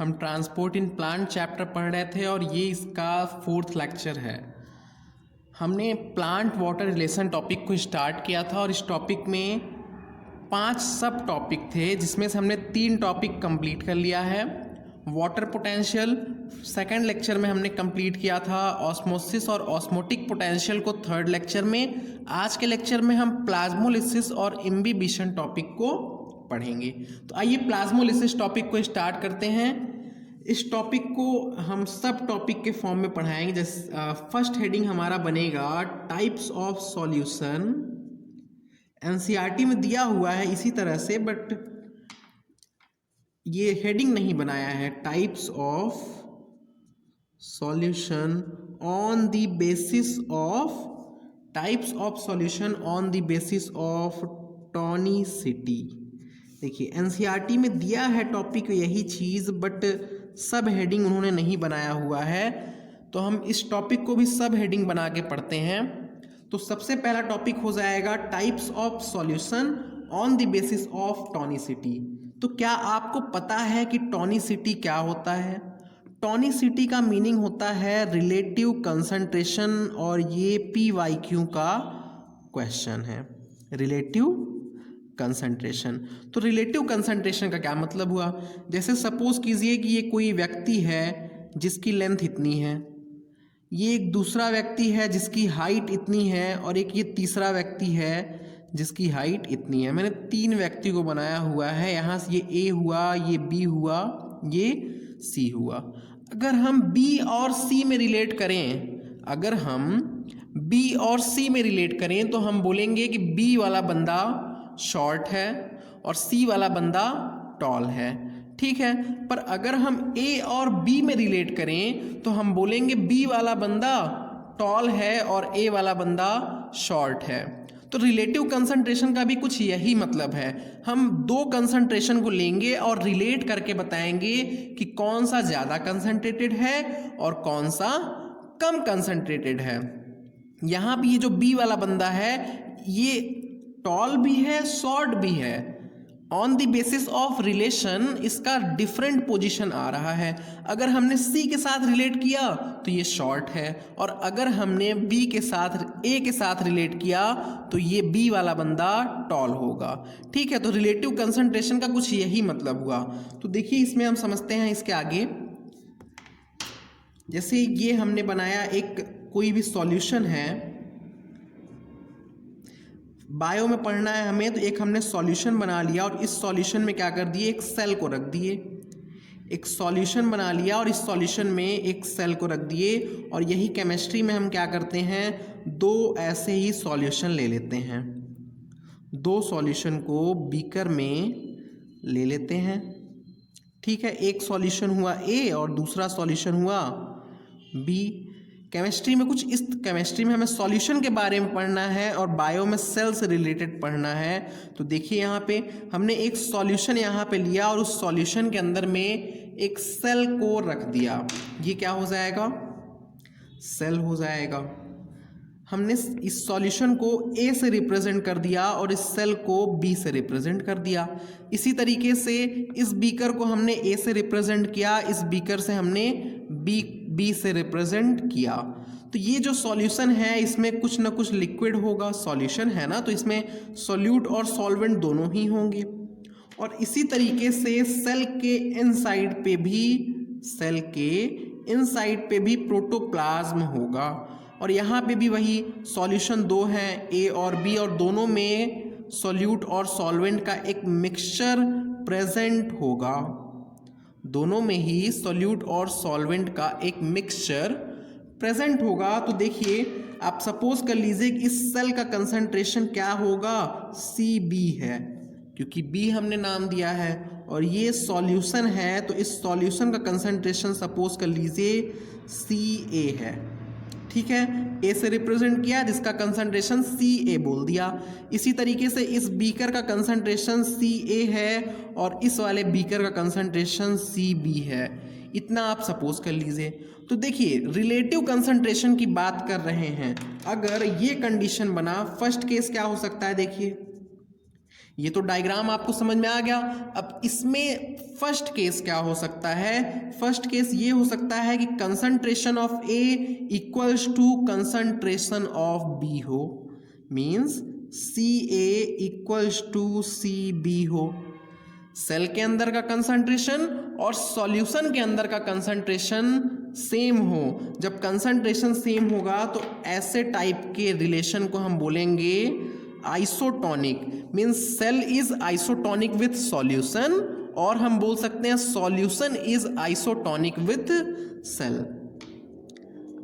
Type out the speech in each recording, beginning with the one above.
हम transport in plant chapter पढ़ रहे थे और ये इसका 4th लेक्चर है। हमने प्लांट वाटर रिलेशन टॉपिक को स्टार्ट किया था और इस टॉपिक में 5 सब टॉपिक थे, जिसमें से हमने 3 टॉपिक कंप्लीट कर लिया है। वाटर पोटेंशियल सेकंड लेक्चर में हमने कंप्लीट किया था, ऑस्मोसिस और ऑस्मोटिक पोटेंशियल को 3rd लेक्चर में। आज के लेक्चर में हम प्लाज्मोलिसिस और इम्बिबिशन टॉपिक को पढ़ेंगे। तो आइए प्लाज्मोलिसिस टॉपिक को स्टार्ट करते हैं। इस टॉपिक को हम सब टॉपिक के फॉर्म में पढ़ाएंगे। जैसे फर्स्ट हेडिंग हमारा बनेगा टाइप्स ऑफ सॉल्यूशन। एनसीईआरटी में दिया हुआ है इसी तरह से, बट ये हेडिंग नहीं बनाया है। Types of solution on the basis of tonicity. देखिए एनसीईआरटी में दिया है टॉपिक यही चीज़, बट सब हेडिंग उन्होंने नहीं बनाया हुआ है, तो हम इस टॉपिक को भी सब हेडिंग बना के पढ़ते हैं। तो सबसे पहला टॉपिक हो जाएगा types of solution on the basis of tonicity. तो क्या आपको पता है कि टॉनिसिटी क्या होता है? टॉनिसिटी का मीनिंग होता है रिलेटिव कंसंट्रेशन, और ये PYQ का क्वेश्चन है, रिलेटिव कंसंट्रेशन। तो रिलेटिव कंसंट्रेशन का क्या मतलब हुआ? जैसे सपोज कीजिए कि ये कोई व्यक्ति है जिसकी लेंथ इतनी है, ये एक दूसरा व्यक्ति है जिसकी हाइट इतनी है, और एक ये तीसरा व्यक्ति है जिसकी हाइट इतनी है। मैंने 3 व्यक्ति को बनाया हुआ है। यहाँ से ये A हुआ, ये B हुआ, ये C हुआ। अगर हम B और C में रिलेट करें, तो हम बोलेंगे कि B वाला बंदा शॉर्ट है और C वाला बंदा टॉल है, ठीक है। पर अगर हम A और B में रिलेट करें तो हम बोलेंगे B वाला बंदा टॉल है और A वाला बंदा शॉर्ट है। तो रिलेटिव कंसंट्रेशन का भी कुछ यही मतलब है। हम 2 कंसंट्रेशन को लेंगे और रिलेट करके बताएंगे कि कौन सा ज़्यादा कंसंट्रेटेड है और कौन सा कम कंसंट्रेटेड है। यहाँ भी ये जो B वाला बंदा है ये टॉल भी है, शॉर्ट भी है। On the basis of relation इसका डिफरेंट पोजीशन आ रहा है। अगर हमने C के साथ रिलेट किया तो ये शॉर्ट है, और अगर हमने A के साथ रिलेट किया तो ये B वाला बंदा टॉल होगा, ठीक है। तो रिलेटिव कंसंट्रेशन का कुछ यही मतलब हुआ। तो देखिए इसमें हम समझते हैं इसके आगे। जैसे ये हमने बनाया, एक कोई भी सॉल्यूशन है, बायो में पढ़ना है हमें, तो एक हमने सॉल्यूशन बना लिया और इस सॉल्यूशन में क्या कर दिए, एक सेल को रख दिए। एक सॉल्यूशन बना लिया और इस सॉल्यूशन में एक सेल को रख दिए। और यही केमिस्ट्री में हम क्या करते हैं, 2 ऐसे ही सॉल्यूशन ले लेते हैं। 2 सॉल्यूशन को बीकर में ले लेते हैं, ठीक है। एक सॉल्यूशन हुआ A और दूसरा सॉल्यूशन हुआ B। केमिस्ट्री में हमें सॉल्यूशन के बारे में पढ़ना है और बायो में सेल से रिलेटेड पढ़ना है। तो देखिए यहाँ पे हमने एक सॉल्यूशन यहाँ पे लिया और उस सॉल्यूशन के अंदर में एक सेल को रख दिया। ये क्या हो जाएगा, सेल हो जाएगा। हमने इस सॉल्यूशन को A से रिप्रेजेंट कर दिया और इस सेल को B से रिप्रेजेंट कर दिया। इसी तरीके से इस बीकर को हमने A से रिप्रेजेंट किया, इस बीकर से हमने B से रिप्रेजेंट किया। तो ये जो सॉल्यूशन है इसमें कुछ ना कुछ लिक्विड होगा, सॉल्यूशन है ना, तो इसमें सॉल्यूट और सॉल्वेंट दोनों ही होंगे। और इसी तरीके से सेल के इनसाइड पे भी प्रोटोप्लाज्म होगा। और यहाँ पे भी वही सॉल्यूशन 2 हैं, A और B, और दोनों में सॉल्यूट और सॉल्वेंट का एक मिक्सचर प्रेजेंट होगा। दोनों में ही सॉल्यूट और सॉल्वेंट का एक मिक्सचर प्रेजेंट होगा। तो देखिए आप सपोज कर लीजिए कि इस सेल का कंसंट्रेशन क्या होगा, CB है, क्योंकि B हमने नाम दिया है, और ये सॉल्यूशन है तो इस सॉल्यूशन का कंसंट्रेशन सपोज कर लीजिए CA है, ठीक है। A से रिप्रेजेंट किया जिसका कंसंट्रेशन CA बोल दिया। इसी तरीके से इस बीकर का कंसंट्रेशन CA है और इस वाले बीकर का कंसंट्रेशन CB है। इतना आप सपोज कर लीजिए। तो देखिए रिलेटिव कंसंट्रेशन की बात कर रहे हैं। अगर ये कंडीशन बना, फर्स्ट केस क्या हो सकता है, देखिए ये तो डायग्राम आपको समझ में आ गया। अब इसमें फर्स्ट केस क्या हो सकता है? फर्स्ट केस ये हो सकता है कि concentration of A equals to concentration of B हो, means C A equals to C B हो। सेल के अंदर का कंसंट्रेशन और सॉल्यूशन के अंदर का कंसंट्रेशन सेम हो। जब कंसंट्रेशन सेम होगा तो ऐसे टाइप के रिलेशन को हम बोलेंगे isotonic, means cell is isotonic with solution, और हम बोल सकते हैं solution is isotonic with cell.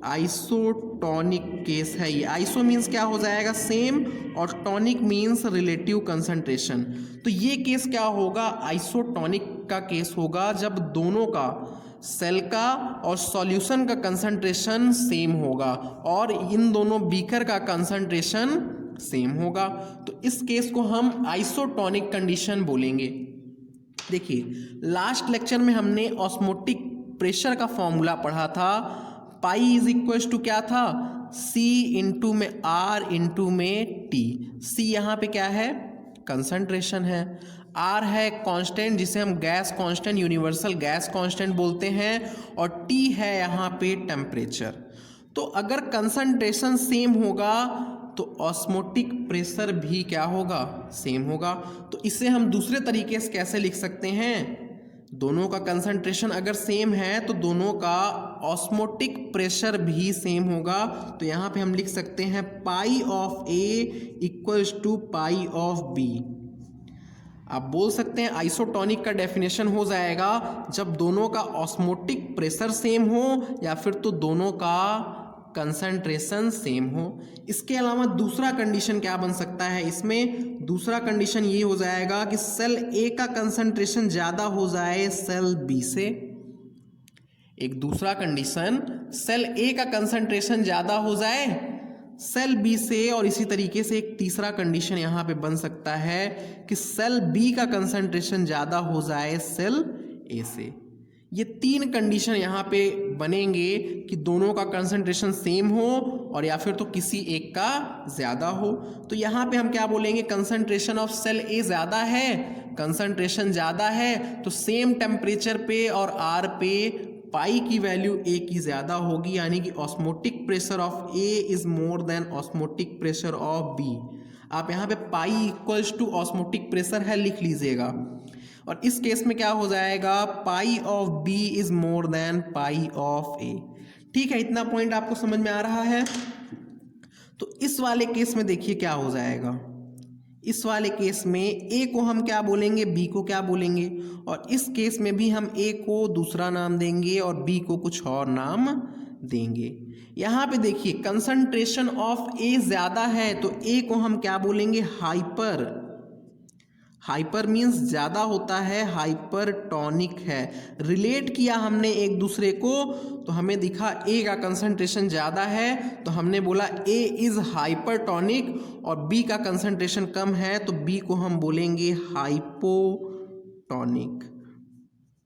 Isotonic case है ये। आइसो मीन्स क्या हो जाएगा? सेम, और टॉनिक मीन्स रिलेटिव कंसंट्रेशन। तो ये केस क्या होगा? आइसोटोनिक का केस होगा जब दोनों का, सेल का और सॉल्यूशन का कंसंट्रेशन सेम होगा और इन दोनों बीकर का कंसंट्रेशन सेम होगा। तो इस केस को हम आइसोटोनिक कंडीशन बोलेंगे। देखिए लास्ट लेक्चर में हमने ऑस्मोटिक प्रेशर का फॉर्मूला पढ़ा था। पाई इज इक्वल टू क्या था? सी इंटू में आर इंटू में टी। सी यहाँ पे क्या है? कंसंट्रेशन है। आर है कांस्टेंट जिसे हम gas constant, universal gas constant बोलते हैं, और टी है यहाँ पे टेम्परेचर। तो अगर कंसंट्रेशन सेम होगा तो ऑस्मोटिक प्रेशर भी क्या होगा? सेम होगा। तो इसे हम दूसरे तरीके से कैसे लिख सकते हैं? दोनों का कंसंट्रेशन अगर सेम है तो दोनों का ऑस्मोटिक प्रेशर भी सेम होगा। तो यहाँ पे हम लिख सकते हैं pi of A equals to pi of B. आप बोल सकते हैं आइसोटोनिक का डेफिनेशन हो जाएगा जब दोनों का ऑस्मोटिक प्रेशर सेम हो या फिर तो दोनों का कंसंट्रेशन सेम हो। इसके अलावा दूसरा कंडीशन क्या बन सकता है? इसमें दूसरा कंडीशन ये हो जाएगा कि सेल ए का कंसंट्रेशन ज़्यादा हो जाए सेल बी से। एक दूसरा कंडीशन, सेल ए का कंसंट्रेशन ज़्यादा हो जाए सेल बी से, और इसी तरीके से एक तीसरा कंडीशन यहाँ पे बन सकता है कि सेल बी का कंसंट्रेशन ज़्यादा हो जाए सेल ए से। ये तीन कंडीशन यहाँ पे बनेंगे कि दोनों का कंसंट्रेशन सेम हो और या फिर तो किसी एक का ज़्यादा हो। तो यहाँ पे हम क्या बोलेंगे? कंसंट्रेशन ऑफ सेल ए ज़्यादा है, कंसंट्रेशन ज़्यादा है तो सेम टेम्परेचर पे और आर पे पाई की वैल्यू ए की ज़्यादा होगी, यानी कि osmotic pressure of A is more than osmotic pressure of B. आप यहाँ पे pi equals to osmotic pressure है लिख लीजिएगा, और इस केस में क्या हो जाएगा? Pi of B is more than pi of A. ठीक है, इतना पॉइंट आपको समझ में आ रहा है? तो इस वाले केस में देखिए क्या हो जाएगा। इस वाले केस में ए को हम क्या बोलेंगे, बी को क्या बोलेंगे, और इस केस में भी हम ए को दूसरा नाम देंगे और बी को कुछ और नाम देंगे। यहाँ पे देखिए कंसंट्रेशन ऑफ ए ज़्यादा है तो ए को हम क्या बोलेंगे? हाइपर। हाइपर मीन्स ज़्यादा होता है, हाइपर टॉनिक है। रिलेट किया हमने एक दूसरे को तो हमें दिखा ए का कंसंट्रेशन ज़्यादा है तो हमने बोला ए इज़ हाइपर टॉनिक, और बी का कंसंट्रेशन कम है तो बी को हम बोलेंगे हाइपोटॉनिक।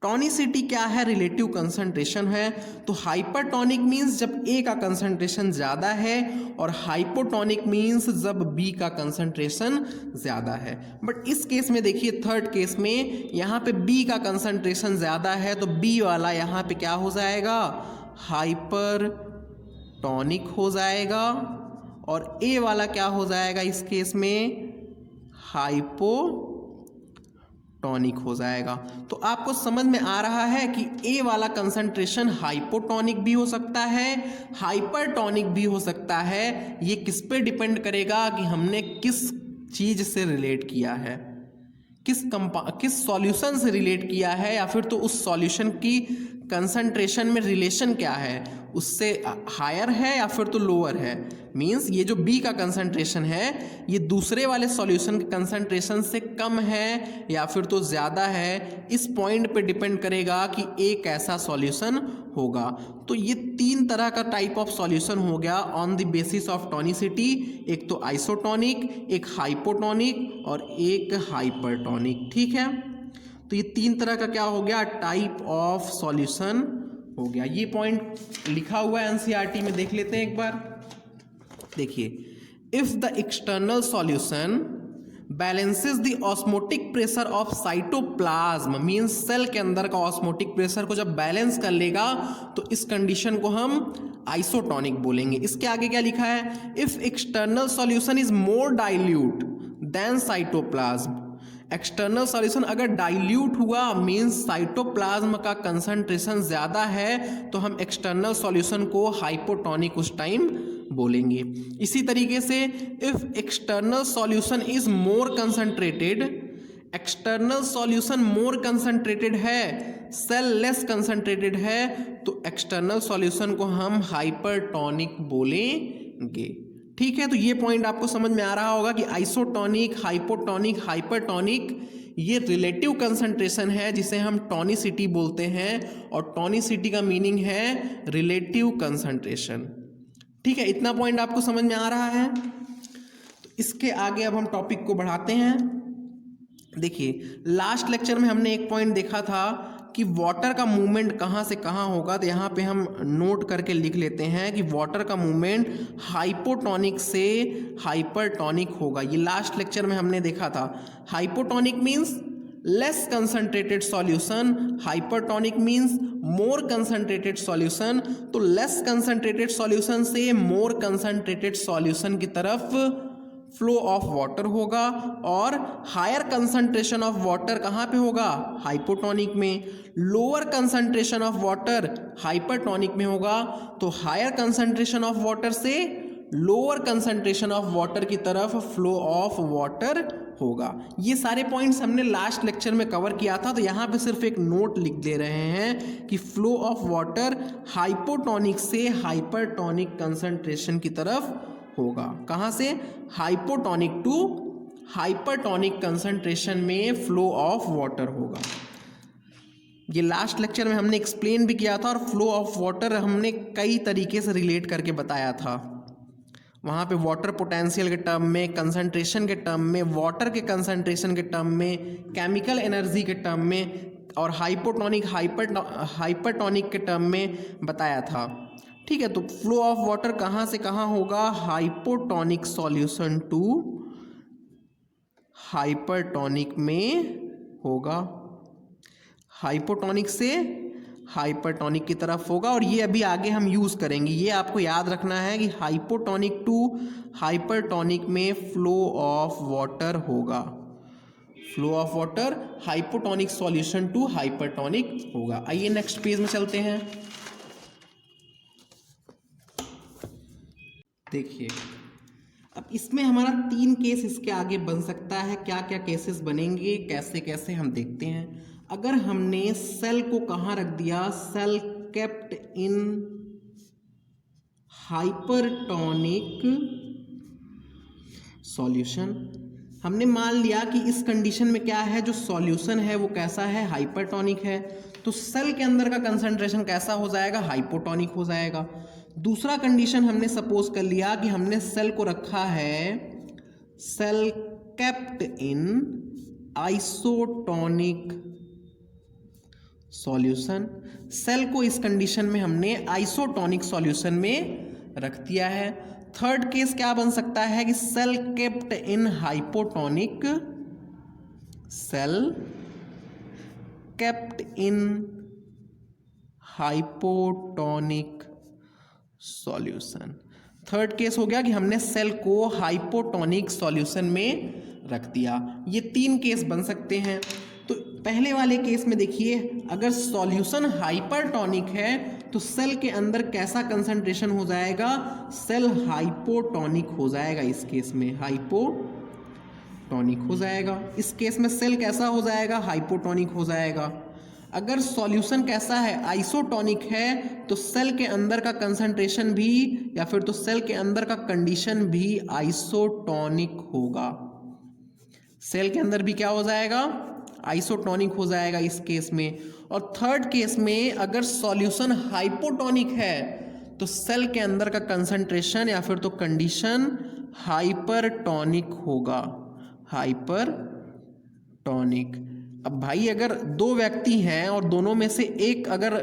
टॉनिसिटी क्या है? रिलेटिव कंसंट्रेशन है। तो हाइपरटॉनिक मीन्स जब ए का कंसंट्रेशन ज़्यादा है और हाइपोटॉनिक मीन्स जब बी का कंसंट्रेशन ज़्यादा है। बट इस केस में देखिए थर्ड केस में यहाँ पे बी का कंसंट्रेशन ज़्यादा है तो बी वाला यहाँ पे क्या हो जाएगा? हाइपरटॉनिक हो जाएगा, और ए वाला क्या हो जाएगा इस केस में? हाइपोटॉनिक हो जाएगा। तो आपको समझ में आ रहा है कि ए वाला कंसंट्रेशन हाइपोटॉनिक भी हो सकता है, हाइपरटॉनिक भी हो सकता है। ये किस पे डिपेंड करेगा कि हमने किस चीज़ से रिलेट किया है, किस सॉल्यूशन से रिलेट किया है, या फिर तो उस सॉल्यूशन की कंसंट्रेशन में रिलेशन क्या है, उससे हायर है या फिर तो लोअर है। मींस ये जो बी का कंसंट्रेशन है ये दूसरे वाले सॉल्यूशन के कंसंट्रेशन से कम है या फिर तो ज़्यादा है, इस पॉइंट पे डिपेंड करेगा कि ए कैसा सॉल्यूशन होगा। तो ये तीन तरह का टाइप ऑफ सॉल्यूशन हो गया ऑन द बेसिस ऑफ टॉनिसिटी। एक तो आइसोटॉनिक, एक हाइपोटॉनिक और एक हाइपरटॉनिक। ठीक है, तो ये तीन तरह का क्या हो गया? टाइप ऑफ सॉल्यूशन हो गया। ये पॉइंट लिखा हुआ है एनसीईआरटी में, देख लेते हैं एक बार। देखिए, if the external solution balances the osmotic pressure of cytoplasm, means cell के अंदर का ऑस्मोटिक प्रेशर को जब बैलेंस कर लेगा तो इस कंडीशन को हम आइसोटोनिक बोलेंगे। इसके आगे क्या लिखा है, if external solution is more dilute than cytoplasm, external solution अगर डाइल्यूट हुआ मीन्स साइटोप्लाज्म का कंसंट्रेशन ज़्यादा है तो हम एक्सटर्नल सॉल्यूशन को हाइपोटोनिक उस टाइम बोलेंगे। इसी तरीके से if external solution is more concentrated, external solution more concentrated है, सेल लेस कंसंट्रेटेड है, तो एक्सटर्नल सॉल्यूशन को हम हाइपरटोनिक बोलेंगे। ठीक है, तो ये पॉइंट आपको समझ में आ रहा होगा कि आइसोटोनिक, हाइपोटोनिक, हाइपरटोनिक ये रिलेटिव कंसंट्रेशन है जिसे हम टोनिसिटी बोलते हैं, और टोनिसिटी का मीनिंग है रिलेटिव कंसंट्रेशन। ठीक है, इतना पॉइंट आपको समझ में आ रहा है। तो इसके आगे अब हम टॉपिक को बढ़ाते हैं। देखिए, लास्ट लेक्चर में हमने एक पॉइंट देखा था कि वाटर का मूवमेंट कहाँ से कहाँ होगा, तो यहाँ पे हम नोट करके लिख लेते हैं कि वाटर का मूवमेंट हाइपोटोनिक से हाइपरटोनिक होगा। ये लास्ट लेक्चर में हमने देखा था। Hypotonic means less concentrated solution, hypertonic means more concentrated solution. तो लेस कंसंट्रेटेड सॉल्यूशन से मोर कंसंट्रेटेड सॉल्यूशन की तरफ फ्लो ऑफ वाटर होगा, और हायर कंसंट्रेशन ऑफ वाटर कहाँ पे होगा, हाइपोटोनिक में। Lower concentration of water hypertonic में होगा, तो हायर कंसंट्रेशन ऑफ वाटर से लोअर कंसंट्रेशन ऑफ वाटर की तरफ फ्लो ऑफ वाटर होगा। ये सारे पॉइंट्स हमने लास्ट लेक्चर में कवर किया था, तो यहाँ पे सिर्फ एक नोट लिख दे रहे हैं कि फ्लो ऑफ वाटर हाइपोटोनिक से हाइपरटोनिक कंसंट्रेशन की तरफ होगा। कहाँ से, हाइपोटोनिक टू हाइपरटोनिक कंसंट्रेशन में फ्लो ऑफ वाटर होगा। ये लास्ट लेक्चर में हमने एक्सप्लेन भी किया था, और फ्लो ऑफ वाटर हमने कई तरीके से रिलेट करके बताया था। वहाँ पे वाटर पोटेंशियल के टर्म में, कंसंट्रेशन के टर्म में, वाटर के कंसंट्रेशन के टर्म में, केमिकल एनर्जी के टर्म में, और हाइपोटोनिक हाइपरटोनिक के टर्म में बताया था। ठीक है, तो फ्लो ऑफ वाटर कहाँ से कहाँ होगा, हाइपोटोनिक सॉल्यूशन टू हाइपरटोनिक में होगा, हाइपोटोनिक से हाइपरटोनिक की तरफ होगा। और ये अभी आगे हम यूज़ करेंगे। ये आपको याद रखना है कि हाइपोटोनिक टू हाइपरटोनिक में फ्लो ऑफ वाटर होगा, flow of water hypotonic solution to hypertonic होगा। आइए नेक्स्ट पेज में चलते हैं। देखिए, अब इसमें हमारा 3 केस इसके आगे बन सकता है। क्या क्या केसेस बनेंगे, कैसे कैसे हम देखते हैं। अगर हमने सेल को कहाँ रख दिया, cell kept in hypertonic solution, हमने मान लिया कि इस कंडीशन में क्या है, जो सॉल्यूशन है वो कैसा है, हाइपरटोनिक है, तो सेल के अंदर का कंसंट्रेशन कैसा हो जाएगा, हाइपोटोनिक हो जाएगा। दूसरा कंडीशन हमने सपोज कर लिया कि हमने सेल को रखा है, cell kept in isotonic solution, cell को इस कंडीशन में हमने आइसोटोनिक सॉल्यूशन में रख दिया है। थर्ड केस क्या बन सकता है कि cell kept in hypotonic, cell kept in hypotonic solution. Third case हो गया कि हमने सेल को हाइपोटोनिक सॉल्यूशन में रख दिया। ये 3 केस बन सकते हैं। तो पहले वाले केस में देखिए, अगर सॉल्यूशन हाइपरटोनिक है तो सेल के अंदर कैसा कंसंट्रेशन हो जाएगा, सेल हाइपोटोनिक हो जाएगा। इस केस में हाइपोटोनिक हो जाएगा। इस केस में सेल कैसा हो जाएगा, हाइपोटोनिक हो जाएगा। अगर सॉल्यूशन कैसा है, आइसोटोनिक है, तो सेल के अंदर का कंसंट्रेशन भी या फिर तो सेल के अंदर का कंडीशन भी आइसोटोनिक होगा। सेल के अंदर भी क्या हो जाएगा, आइसोटोनिक हो जाएगा इस केस में। और थर्ड केस में अगर सॉल्यूशन हाइपोटोनिक है तो सेल के अंदर का कंसंट्रेशन या फिर तो कंडीशन हाइपरटोनिक होगा, हाइपरटोनिक। अब भाई अगर 2 व्यक्ति हैं और दोनों में से एक अगर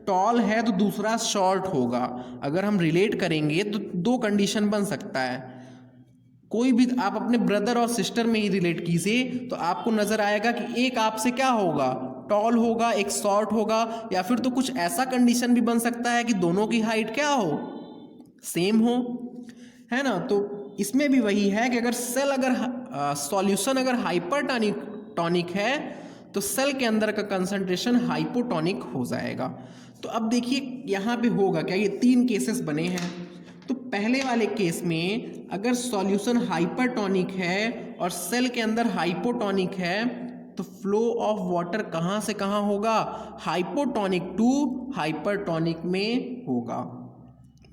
टॉल है तो दूसरा शॉर्ट होगा, अगर हम रिलेट करेंगे तो 2 कंडीशन बन सकता है। कोई भी आप अपने ब्रदर और सिस्टर में ही रिलेट कीजिए तो आपको नजर आएगा कि एक आपसे क्या होगा, टॉल होगा, एक शॉर्ट होगा, या फिर तो कुछ ऐसा कंडीशन भी बन सकता है कि दोनों की हाइट क्या हो, सेम हो, है ना। तो इसमें भी वही है कि अगर सेल अगर सॉल्यूशन अगर हाइपरटोनिक है तो सेल के अंदर का कंसंट्रेशन हाइपोटोनिक हो जाएगा। तो अब देखिए यहाँ पे होगा क्या, ये 3 केसेस बने हैं। तो पहले वाले केस में अगर सॉल्यूशन हाइपरटोनिक है और सेल के अंदर हाइपोटोनिक है तो फ्लो ऑफ वाटर कहाँ से कहाँ होगा, हाइपोटोनिक टू हाइपरटोनिक में होगा।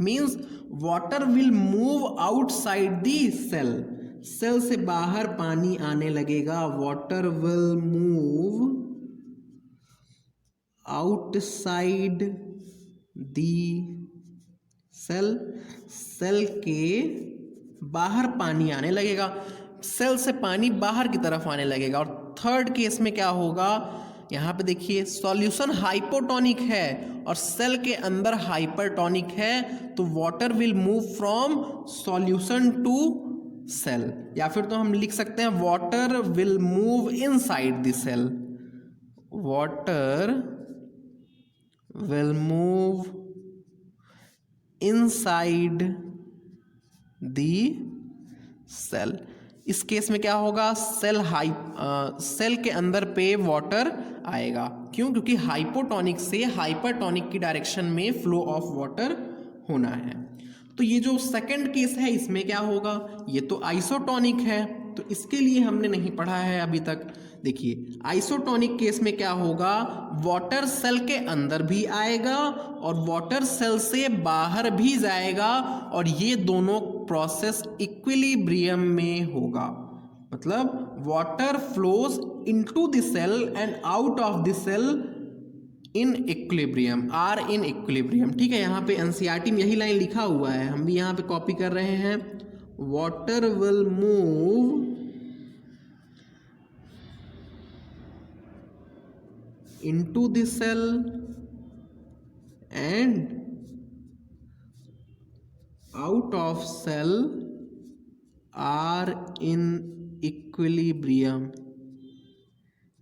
Means water will move outside the cell, cell से बाहर पानी आने लगेगा। Water will move outside the cell, cell के बाहर पानी आने लगेगा, सेल से पानी बाहर की तरफ आने लगेगा। और थर्ड केस में क्या होगा, यहाँ पे देखिए सॉल्यूशन हाइपोटोनिक है और सेल के अंदर हाइपरटोनिक है तो water will move from solution to cell, या फिर तो हम लिख सकते हैं water will move inside the cell, water will move inside the cell. इस केस में क्या होगा, सेल के अंदर पे वाटर आएगा। क्यों, क्योंकि हाइपोटोनिक से हाइपरटोनिक की डायरेक्शन में फ्लो ऑफ वाटर होना है। तो ये जो सेकंड केस है इसमें क्या होगा, ये तो आइसोटोनिक है तो इसके लिए हमने नहीं पढ़ा है अभी तक। देखिए आइसोटोनिक केस में क्या होगा, वाटर सेल के अंदर भी आएगा और वाटर सेल से बाहर भी जाएगा और ये दोनों प्रोसेस इक्विलिब्रियम में होगा। मतलब water flows into the cell and out of the cell in equilibrium, or in equilibrium. ठीक है, यहाँ पे एनसीईआरटी में यही लाइन लिखा हुआ है, हम भी यहाँ पे कॉपी कर रहे हैं। Water will move into the cell and out of cell are in equilibrium,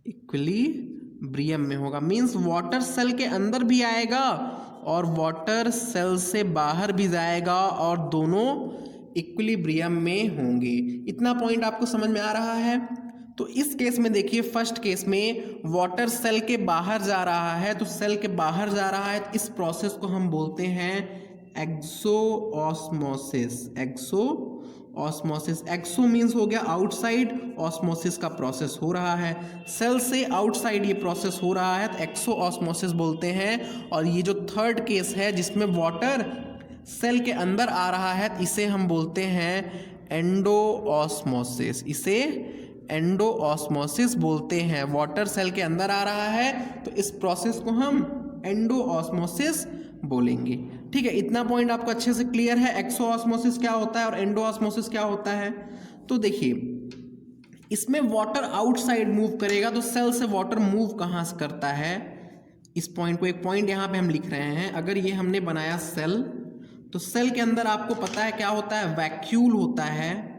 equilibrium में होगा। मीन्स वाटर सेल के अंदर भी आएगा और वाटर सेल से बाहर भी जाएगा और दोनों इक्विलिब्रियम में होंगे। इतना पॉइंट आपको समझ में आ रहा है। तो इस केस में देखिए फर्स्ट केस में वाटर सेल के बाहर जा रहा है, तो सेल के बाहर जा रहा है, इस प्रोसेस को हम बोलते हैं एक्सोऑस्मोसिस। एक्सोऑस्मोसिस, एक्सो मीन्स हो गया आउटसाइड, ऑस्मोसिस का प्रोसेस हो रहा है, सेल से आउटसाइड ये प्रोसेस हो रहा है तो एक्सोऑस्मोसिस बोलते हैं। और ये जो थर्ड केस है जिसमें वाटर सेल के अंदर आ रहा है इसे हम बोलते हैं एंडोऑस्मोसिस, इसे एंडोऑस्मोसिस बोलते हैं। वाटर सेल के अंदर आ रहा है तो इस प्रोसेस को हम एंडोऑस्मोसिस बोलेंगे। ठीक है, इतना पॉइंट आपको अच्छे से क्लियर है एक्सोऑस्मोसिस क्या होता है और एंडोऑस्मोसिस क्या होता है। तो देखिए इसमें वाटर आउटसाइड मूव करेगा तो सेल से वाटर मूव कहाँ से करता है, इस पॉइंट को एक पॉइंट यहाँ पे हम लिख रहे हैं। अगर ये हमने बनाया सेल, तो सेल के अंदर आपको पता है क्या होता है, वैक्यूल होता है।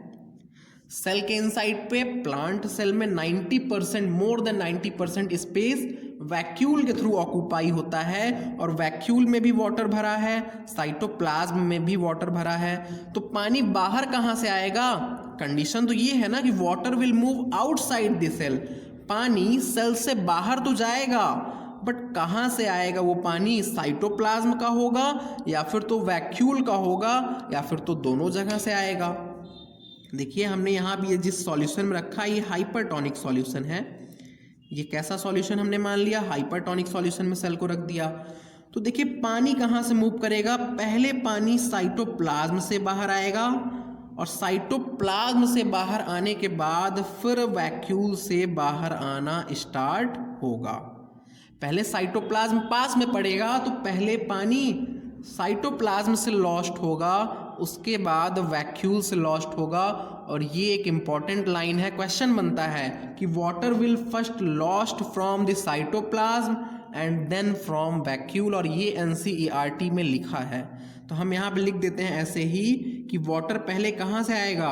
सेल के इनसाइड पे प्लांट सेल में 90%, मोर देन 90% स्पेस वैक्यूल के थ्रू ऑक्यूपाई होता है और वैक्यूल में भी वाटर भरा है, साइटोप्लाज्म में भी वाटर भरा है। तो पानी बाहर कहाँ से आएगा, कंडीशन तो ये है ना कि water will move outside the cell, पानी सेल से बाहर तो जाएगा बट कहाँ से आएगा वो पानी, साइटोप्लाज्म का होगा या फिर तो वैक्यूल का होगा या फिर तो दोनों जगह से आएगा। देखिए हमने यहाँ भी ये जिस सॉल्यूशन में रखा है ये हाइपरटोनिक सॉल्यूशन है। ये कैसा सॉल्यूशन हमने मान लिया, हाइपरटोनिक सॉल्यूशन में सेल को रख दिया। तो देखिए पानी कहाँ से मूव करेगा, पहले पानी साइटोप्लाज्म से बाहर आएगा और साइटोप्लाज्म से बाहर आने के बाद फिर वैक्यूल से बाहर आना स्टार्ट होगा। पहले साइटोप्लाज्म पास में पड़ेगा तो पहले पानी साइटोप्लाज्म से लॉस्ट होगा, उसके बाद वैक्यूल से लॉस्ट होगा। और ये एक इम्पॉर्टेंट लाइन है, क्वेश्चन बनता है कि water will first lost from the cytoplasm and then from vacuole, और ये एनसीईआरटी में लिखा है। तो हम यहाँ पे लिख देते हैं ऐसे ही कि वाटर पहले कहाँ से आएगा,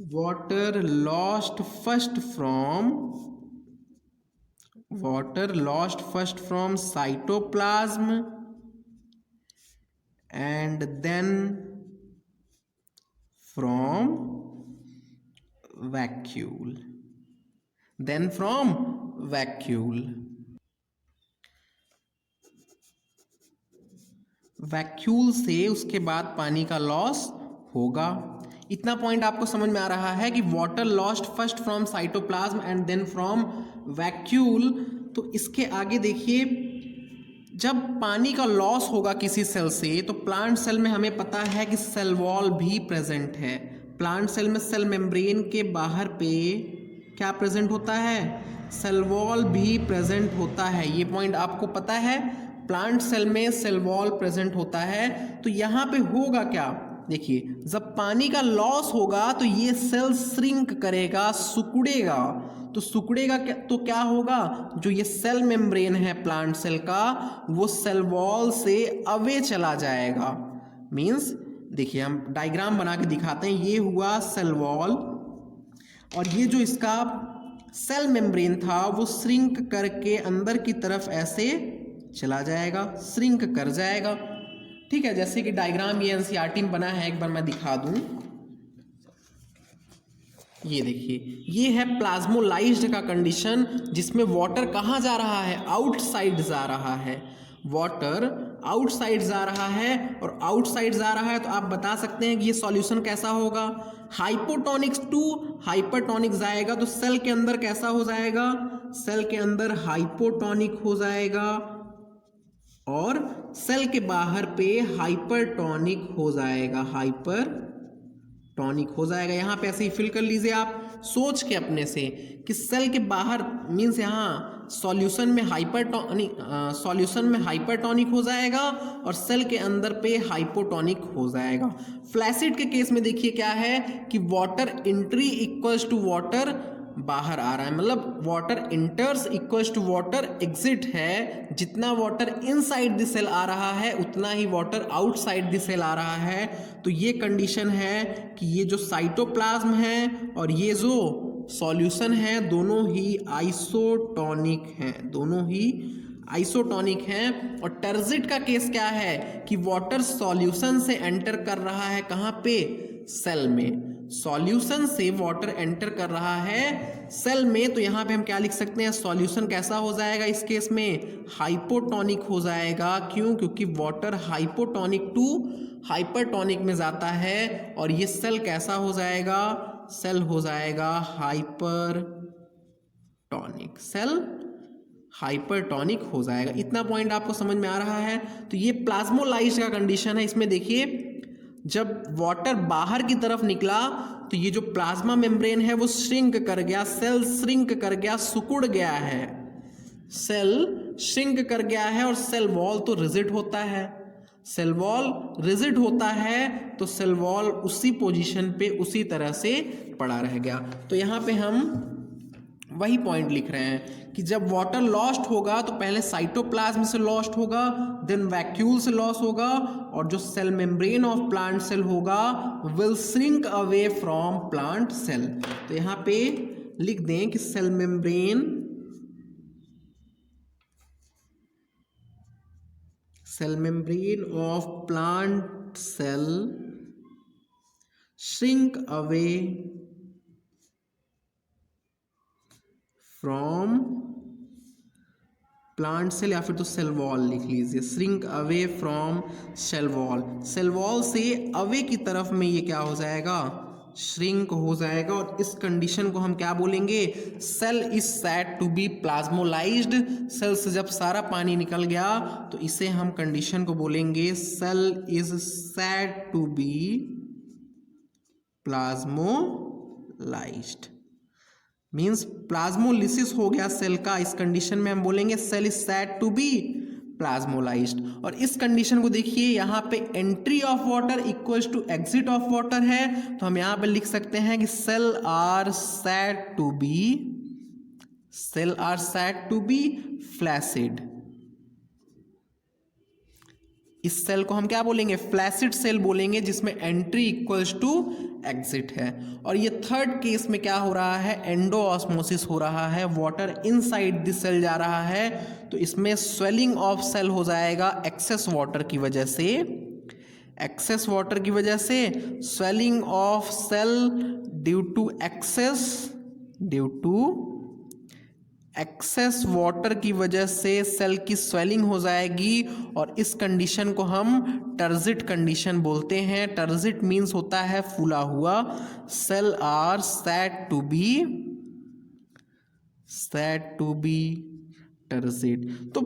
water lost first from cytoplasm and then from vacuole. Vacuole से उसके बाद पानी का लॉस होगा। इतना पॉइंट आपको समझ में आ रहा है कि water lost first from cytoplasm and then from vacuole. तो इसके आगे देखिए, जब पानी का लॉस होगा किसी सेल से तो प्लांट सेल में हमें पता है कि सेल वॉल भी प्रेजेंट है। प्लांट सेल में सेल मेम्ब्रेन के बाहर पे क्या प्रेजेंट होता है? सेल वॉल भी प्रेजेंट होता है। ये पॉइंट आपको पता है, प्लांट सेल में सेल वॉल प्रेजेंट होता है। तो यहाँ पे होगा क्या, देखिए, जब पानी का लॉस होगा तो ये सेल श्रिंक करेगा, सिकुड़ेगा। तो सिकुड़ेगा तो क्या होगा, जो ये सेल मेम्ब्रेन है प्लांट सेल का, वो सेल वॉल से अवे चला जाएगा। मीन्स देखिए, हम डायग्राम बना के दिखाते हैं। ये हुआ सेल वॉल और ये जो इसका सेल मेम्ब्रेन था वो श्रिंक करके अंदर की तरफ ऐसे चला जाएगा, श्रिंक कर जाएगा। ठीक है, जैसे कि डायग्राम ये एनसीईआरटी में बना है, एक बार मैं दिखा दूं। ये देखिए, ये है प्लाज्मोलाइज्ड का कंडीशन, जिसमें वाटर कहाँ जा रहा है? आउटसाइड जा रहा है। वाटर आउटसाइड जा रहा है और आउटसाइड जा रहा है तो आप बता सकते हैं कि ये सॉल्यूशन कैसा होगा? हाइपोटोनिक टू हाइपरटोनिक जाएगा तो सेल के अंदर कैसा हो जाएगा? सेल के अंदर हाइपोटोनिक हो जाएगा और सेल के बाहर पे हाइपरटोनिक हो जाएगा, हाइपरटोनिक हो जाएगा। यहाँ पे ऐसे ही फिल कर लीजिए आप सोच के अपने से कि सेल के बाहर मीन्स यहाँ सॉल्यूशन में हाइपरटोनिक हो जाएगा और सेल के अंदर पे हाइपोटोनिक हो जाएगा। फ्लैसिड के केस में देखिए क्या है कि water entry equals to water बाहर आ रहा है, मतलब water enters equals to water exit है। जितना वाटर इनसाइड द सेल आ रहा है उतना ही वाटर आउटसाइड द सेल आ रहा है। तो ये कंडीशन है कि ये जो साइटोप्लाज्म है और ये जो सॉल्यूशन है दोनों ही आइसोटोनिक हैं, और टर्जिट का केस क्या है कि वाटर सॉल्यूशन से एंटर कर रहा है कहाँ पे? सेल में। सॉल्यूशन से वाटर एंटर कर रहा है सेल में, तो यहाँ पे हम क्या लिख सकते हैं? सॉल्यूशन कैसा हो जाएगा इस केस में? हाइपोटोनिक हो जाएगा। क्यों? क्योंकि वाटर हाइपोटोनिक टू हाइपरटोनिक में जाता है और ये सेल कैसा हो जाएगा? सेल हो जाएगा हाइपरटोनिक, सेल हाइपरटोनिक हो जाएगा। इतना पॉइंट आपको समझ में आ रहा है? तो ये प्लाज्मोलाइज्ड का कंडीशन है। इसमें देखिए, जब वाटर बाहर की तरफ निकला तो ये जो प्लाज्मा मेम्ब्रेन है वो श्रिंक कर गया, सेल श्रिंक कर गया, सिकुड़ गया है, सेल श्रिंक कर गया है। और सेल वॉल तो रिजिड होता है, सेल वॉल रिजिड होता है तो सेल वॉल उसी पोजीशन पे उसी तरह से पड़ा रह गया। तो यहाँ पे हम वही पॉइंट लिख रहे हैं कि जब वाटर लॉस्ट होगा तो पहले साइटोप्लाज्म से लॉस्ट होगा, देन वैक्यूल से लॉस होगा, और जो cell membrane of plant cell होगा will shrink away from plant cell. तो यहाँ पे लिख दें कि cell membrane of plant cell shrink away from plant cell, या फिर तो सेल वॉल लिख लीजिए, shrink away from cell wall. Cell wall से अवे की तरफ में ये क्या हो जाएगा? श्रिंक हो जाएगा। और इस कंडीशन को हम क्या बोलेंगे? Cell is said to be plasmolysed. सेल से जब सारा पानी निकल गया तो इसे हम कंडीशन को बोलेंगे cell is said to be plasmolysed. Means plasmolysis हो गया सेल का। इस कंडीशन में हम बोलेंगे cell is said to be plasmolysed. और इस कंडीशन को देखिए, यहाँ पे entry of water equals to exit of water है, तो हम यहाँ पे लिख सकते हैं कि cell are said to be flaccid. इस सेल को हम क्या बोलेंगे? फ्लैसिड सेल बोलेंगे, जिसमें एंट्री इक्वल्स टू एग्जिट है। और ये थर्ड केस में क्या हो रहा है, एंडोऑस्मोसिस हो रहा है, वाटर इनसाइड द सेल जा रहा है, तो इसमें स्वेलिंग ऑफ सेल हो जाएगा एक्सेस वाटर की वजह से, एक्सेस वाटर की वजह से swelling of cell due to excess water की वजह से सेल की स्वेलिंग हो जाएगी और इस कंडीशन को हम टर्जिट कंडीशन बोलते हैं। टर्जिट मीन्स होता है फूला हुआ। Cell are said to be turgid. तो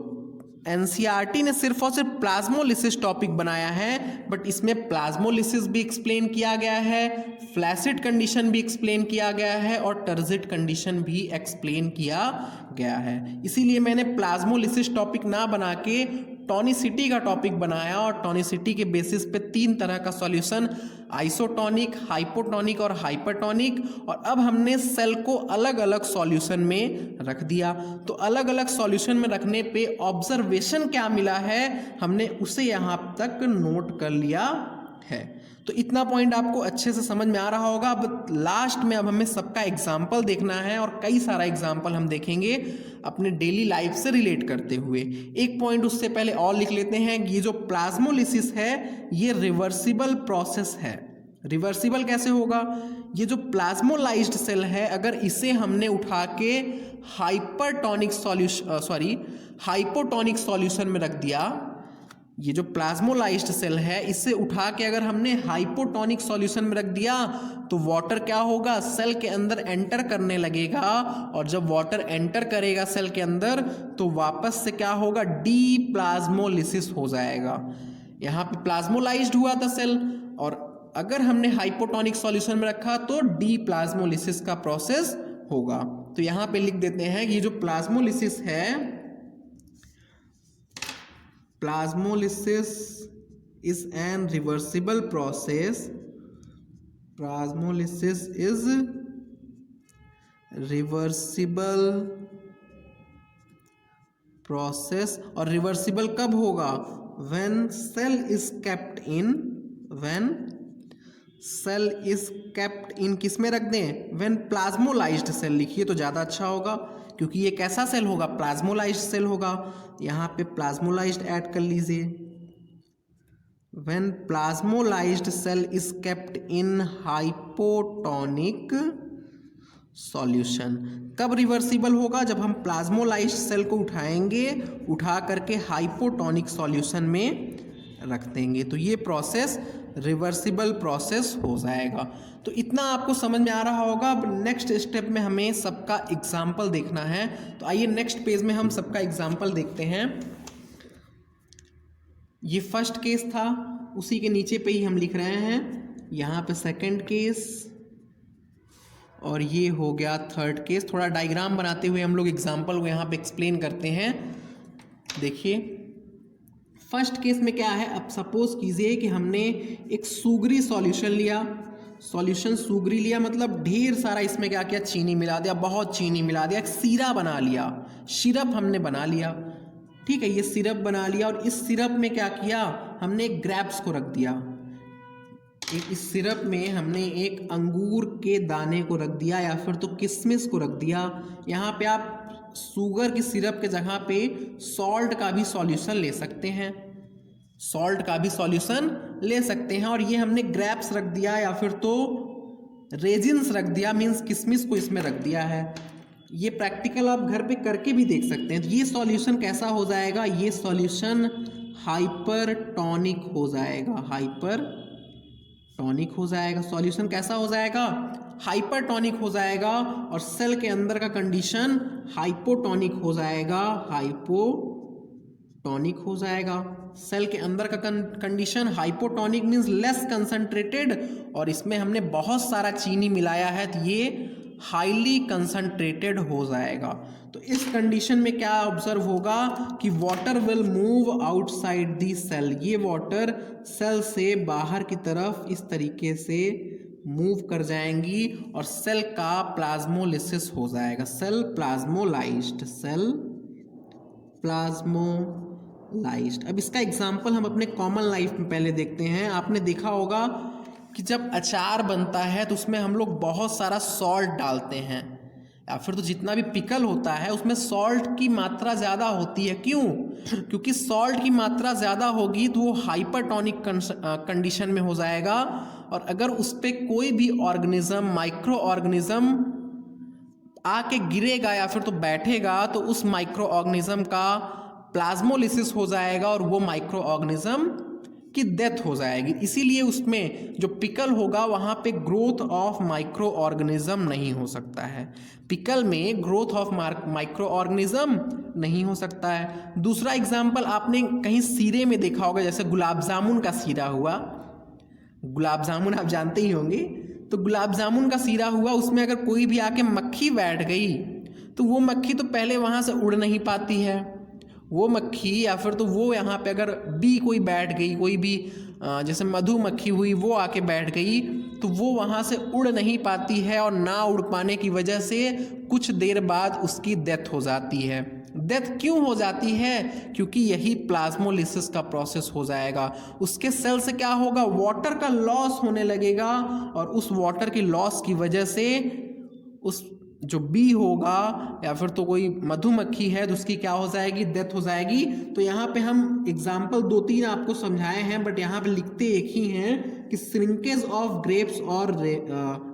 एनसीईआरटी ने सिर्फ और सिर्फ प्लाज्मोलिसिस टॉपिक बनाया है, बट इसमें प्लाज्मोलिसिस भी एक्सप्लेन किया गया है, फ्लैसिड कंडीशन भी एक्सप्लेन किया गया है और टर्जिट कंडीशन भी एक्सप्लेन किया गया है। इसीलिए मैंने प्लाज्मोलिसिस टॉपिक ना बना के टॉनिसिटी का टॉपिक बनाया और टॉनिसिटी के बेसिस पे 3 तरह का सॉल्यूशन, आइसोटॉनिक, हाइपोटॉनिक और हाइपरटॉनिक, और अब हमने सेल को अलग अलग सॉल्यूशन में रख दिया। तो अलग अलग सॉल्यूशन में रखने पे ऑब्जर्वेशन क्या मिला है हमने उसे यहाँ तक नोट कर लिया है। तो इतना पॉइंट आपको अच्छे से समझ में आ रहा होगा। अब लास्ट में अब हमें सबका एग्जाम्पल देखना है और कई सारा एग्जाम्पल हम देखेंगे अपने डेली लाइफ से रिलेट करते हुए। एक पॉइंट उससे पहले और लिख लेते हैं, ये जो प्लाज्मोलिसिस है ये रिवर्सिबल प्रोसेस है। रिवर्सिबल कैसे होगा, ये जो प्लाज्मोलाइज्ड सेल है अगर इसे हमने उठा के हाइपोटॉनिक सॉल्यूशन में रख दिया, ये जो प्लाज्मोलाइज्ड सेल है इसे उठा के अगर हमने हाइपोटॉनिक सॉल्यूशन में रख दिया तो वाटर क्या होगा, सेल के अंदर एंटर करने लगेगा, और जब वाटर एंटर करेगा सेल के अंदर तो वापस से क्या होगा, डी प्लाज्मोलिसिस हो जाएगा। यहाँ पे प्लाज्मोलाइज्ड हुआ था सेल और अगर हमने हाइपोटॉनिक सॉल्यूशन में रखा तो डी प्लाज्मोलिसिस का प्रोसेस होगा। तो यहाँ पे लिख देते हैं ये जो प्लाज्मोलिसिस है, Plasmolysis is an reversible process. Plasmolysis is reversible process और रिवर्सिबल कब होगा, when cell is kept in किस में रख दें, when प्लाज्मोलाइज्ड सेल लिखिए तो ज़्यादा अच्छा होगा क्योंकि ये कैसा सेल होगा, प्लाज्मोलाइज्ड सेल होगा। यहाँ पे प्लाज्मोलाइज्ड ऐड कर लीजिए। when plasmolized cell is kept in hypotonic solution, कब रिवर्सिबल होगा, जब हम प्लाज्मोलाइज्ड सेल को उठाएंगे, उठा करके हाइपोटॉनिक सॉल्यूशन में रख देंगे, तो ये प्रोसेस रिवर्सिबल प्रोसेस हो जाएगा। तो इतना आपको समझ में आ रहा होगा। अब नेक्स्ट स्टेप में हमें सबका एग्जाम्पल देखना है, तो आइए नेक्स्ट पेज में हम सबका एग्जाम्पल देखते हैं। ये फर्स्ट केस था, उसी के नीचे पे ही हम लिख रहे हैं, यहाँ पे सेकंड केस और ये हो गया थर्ड केस। थोड़ा डायग्राम बनाते हुए हम लोग एग्जाम्पल को यहाँ पे एक्सप्लेन करते हैं। देखिए फर्स्ट केस में क्या है, अब सपोज कीजिए कि हमने एक सुगरी सॉल्यूशन लिया, सुगरी लिया मतलब ढेर सारा इसमें क्या किया, चीनी मिला दिया, बहुत चीनी मिला दिया, एक सीरा बना लिया, सिरप हमने बना लिया। ठीक है, ये सिरप बना लिया और इस सिरप में क्या किया हमने, एक ग्रेप्स को रख दिया, इस सिरप में हमने एक अंगूर के दाने को रख दिया या फिर तो किशमिश को रख दिया। यहाँ पे आप शुगर की सिरप के जगह पे सॉल्ट का भी सॉल्यूशन ले सकते हैं, और ये हमने ग्रेप्स रख दिया या फिर तो रेजिन्स रख दिया, मीन्स किशमिश को इसमें रख दिया है। ये प्रैक्टिकल आप घर पे करके भी देख सकते हैं। तो ये सॉल्यूशन कैसा हो जाएगा, ये सॉल्यूशन हाइपरटॉनिक हो जाएगा, सॉल्यूशन कैसा हो जाएगा, हाइपरटॉनिक हो जाएगा, और सेल के अंदर का कंडीशन हाइपोटॉनिक हो जाएगा, सेल के अंदर का condition hypotonic means less concentrated, और इसमें हमने बहुत सारा चीनी मिलाया है तो ये हाईली कंसंट्रेटेड हो जाएगा। तो इस कंडीशन में क्या ऑब्जर्व होगा कि water will move outside the cell, ये वाटर सेल से बाहर की तरफ इस तरीके से मूव कर जाएंगी और सेल का प्लाज्मोलिसिस हो जाएगा, सेल प्लाज्मोलाइज्ड। अब इसका एग्जाम्पल हम अपने कॉमन लाइफ में पहले देखते हैं। आपने देखा होगा कि जब अचार बनता है तो उसमें हम लोग बहुत सारा सॉल्ट डालते हैं, या फिर तो जितना भी पिकल होता है उसमें सॉल्ट की मात्रा ज़्यादा होती है। क्यों? क्योंकि सॉल्ट की मात्रा ज़्यादा होगी तो वो हाइपरटोनिक कंडीशन में हो जाएगा, और अगर उस पर कोई भी ऑर्गेनिज्म, माइक्रो ऑर्गेनिज्म आके गिरेगा या फिर तो बैठेगा तो उस माइक्रो ऑर्गेनिज्म का प्लाज्मोलिसिस हो जाएगा और वो माइक्रो ऑर्गेनिज्म की डेथ हो जाएगी। इसीलिए उसमें जो पिकल होगा वहाँ पे ग्रोथ ऑफ माइक्रो ऑर्गेनिज्म नहीं हो सकता है। पिकल में ग्रोथ ऑफ माइक्रो ऑर्गेनिज्म नहीं हो सकता है। दूसरा एग्जाम्पल आपने कहीं सीरे में देखा होगा, जैसे गुलाब जामुन का सीरा हुआ। गुलाब जामुन आप जानते ही होंगे, तो गुलाब जामुन का सीरा हुआ, उसमें अगर कोई भी आके मक्खी बैठ गई तो वो मक्खी तो पहले वहाँ से उड़ नहीं पाती है। वो मक्खी या फिर तो वो यहाँ पे अगर बी कोई बैठ गई, कोई भी जैसे मधुमक्खी हुई वो आके बैठ गई तो वो वहाँ से उड़ नहीं पाती है, और ना उड़ पाने की वजह से कुछ देर बाद उसकी डेथ हो जाती है। डेथ क्यों हो जाती है? क्योंकि यही प्लाज्मोलिसिस का प्रोसेस हो जाएगा। उसके सेल से क्या होगा, वाटर का लॉस होने लगेगा, और उस वाटर की लॉस की वजह से उस जो बी होगा या फिर तो कोई मधुमक्खी है तो उसकी क्या हो जाएगी, डेथ हो जाएगी। तो यहाँ पे हम एग्जाम्पल 2-3 आपको समझाए हैं, बट यहाँ पे लिखते एक ही हैं कि श्रिंकेज ऑफ ग्रेप्स और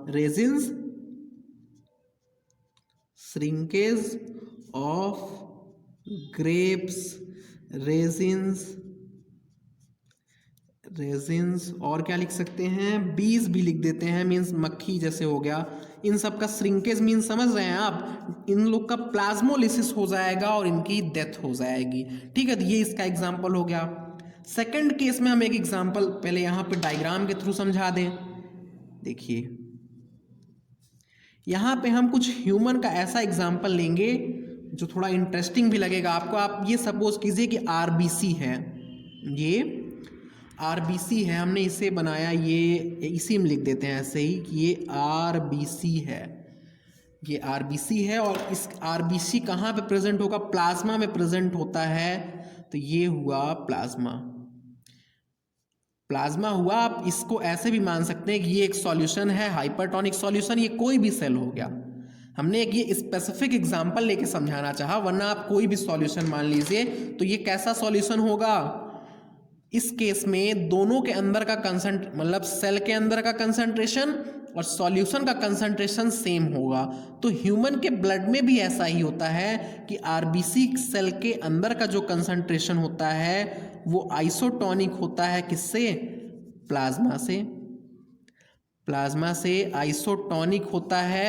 resins, shrinkage of grapes, resins और क्या लिख सकते हैं, बीज भी लिख देते हैं, मीन्स मक्खी जैसे हो गया। इन सब का श्रिंकेज मीन्स समझ रहे हैं आप, इन लोग का प्लाज्मोलिसिस हो जाएगा और इनकी डेथ हो जाएगी। ठीक है, तो ये इसका एग्जाम्पल हो गया। सेकंड केस में हम एक एग्जाम्पल पहले यहाँ पे डायग्राम के थ्रू समझा दें। देखिए यहाँ पे हम कुछ ह्यूमन का ऐसा एग्जाम्पल लेंगे जो थोड़ा इंटरेस्टिंग भी लगेगा आपको। आप ये सपोज कीजिए कि आरबीसी है, ये आरबीसी है, हमने इसे बनाया, ये इसी में लिख देते हैं ऐसे ही कि ये आरबीसी है, ये आरबीसी है। और इस आरबीसी कहाँ पे प्रेजेंट होगा, प्लाज्मा में प्रेजेंट होता है। तो ये हुआ प्लाज्मा, प्लाज्मा हुआ। आप इसको ऐसे भी मान सकते हैं कि ये एक सॉल्यूशन है, हाइपरटोनिक सॉल्यूशन। ये कोई भी सेल हो गया, हमने एक ये स्पेसिफिक एग्जांपल लेके समझाना चाहा, वरना आप कोई भी सॉल्यूशन मान लीजिए। तो ये कैसा सॉल्यूशन होगा, इस केस में दोनों के अंदर का मतलब सेल के अंदर का कंसंट्रेशन और सॉल्यूशन का कंसंट्रेशन सेम होगा। तो ह्यूमन के ब्लड में भी ऐसा ही होता है कि आरबीसी सेल के अंदर का जो कंसंट्रेशन होता है वो आइसोटोनिक होता है। किससे? प्लाज्मा से। प्लाज्मा से आइसोटोनिक होता है।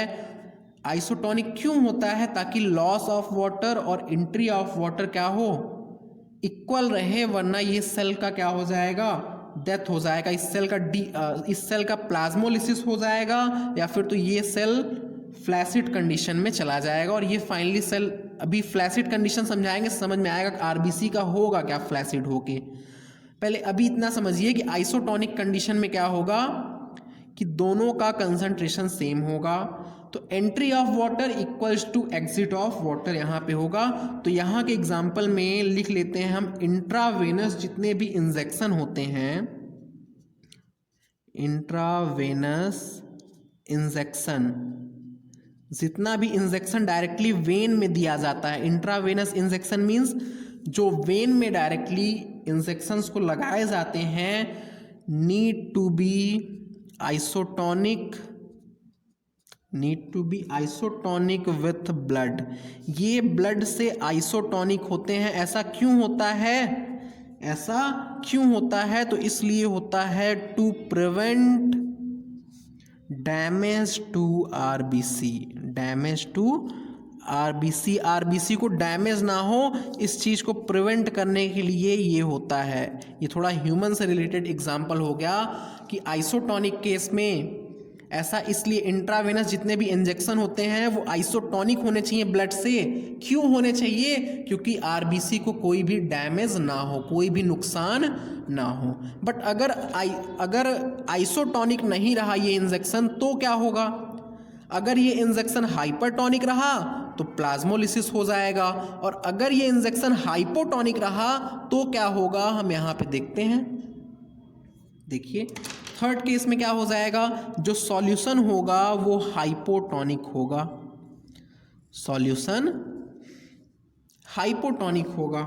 आइसोटोनिक क्यों होता है? ताकि लॉस ऑफ वाटर और एंट्री ऑफ वाटर क्या हो, इक्वल रहे, वरना ये सेल का क्या हो जाएगा, डेथ हो जाएगा। इस सेल का प्लाज्मोलिसिस हो जाएगा, या फिर तो ये सेल फ्लैसिड कंडीशन में चला जाएगा। और ये फाइनली सेल, अभी फ्लैसिड कंडीशन समझाएंगे, समझ में आएगा आरबीसी का होगा क्या फ्लैसिड होके। पहले अभी इतना समझिए कि आइसोटोनिक कंडीशन में क्या होगा कि दोनों का कंसंट्रेशन सेम होगा। तो entry of water equals to exit of water यहाँ पे होगा। तो यहाँ के एग्जाम्पल में लिख लेते हैं हम, इंट्रावेनस जितने भी इंजेक्शन होते हैं, इंट्रावेनस इंजेक्शन, जितना भी इंजेक्शन डायरेक्टली वेन में दिया जाता है, इंट्रावेनस इंजेक्शन मीन्स जो वेन में डायरेक्टली इंजेक्शंस को लगाए जाते हैं, need to be isotonic, need to be isotonic with blood. ये ब्लड से आइसोटोनिक होते हैं। ऐसा क्यों होता है? ऐसा क्यों होता है? तो इसलिए होता है to prevent damage to RBC, damage to RBC, RBC को डैमेज ना हो, इस चीज़ को प्रिवेंट करने के लिए ये होता है। ये थोड़ा ह्यूमन से रिलेटेड एग्जाम्पल हो गया कि आइसोटोनिक केस में ऐसा इसलिए इंट्रावेनस जितने भी इंजेक्शन होते हैं वो आइसोटोनिक होने चाहिए ब्लड से। क्यों होने चाहिए? क्योंकि आरबीसी को कोई भी डैमेज ना हो, कोई भी नुकसान ना हो। बट अगर आइसोटोनिक नहीं रहा ये इंजेक्शन तो क्या होगा? अगर ये इंजेक्शन हाइपरटोनिक रहा तो प्लाज्मोलिसिस हो जाएगा, और अगर ये इंजेक्शन हाइपोटोनिक रहा तो क्या होगा, हम यहाँ पे देखते हैं। देखिए थर्ड केस में क्या हो जाएगा, जो सॉल्यूशन होगा वो हाइपोटोनिक होगा, सॉल्यूशन हाइपोटोनिक होगा,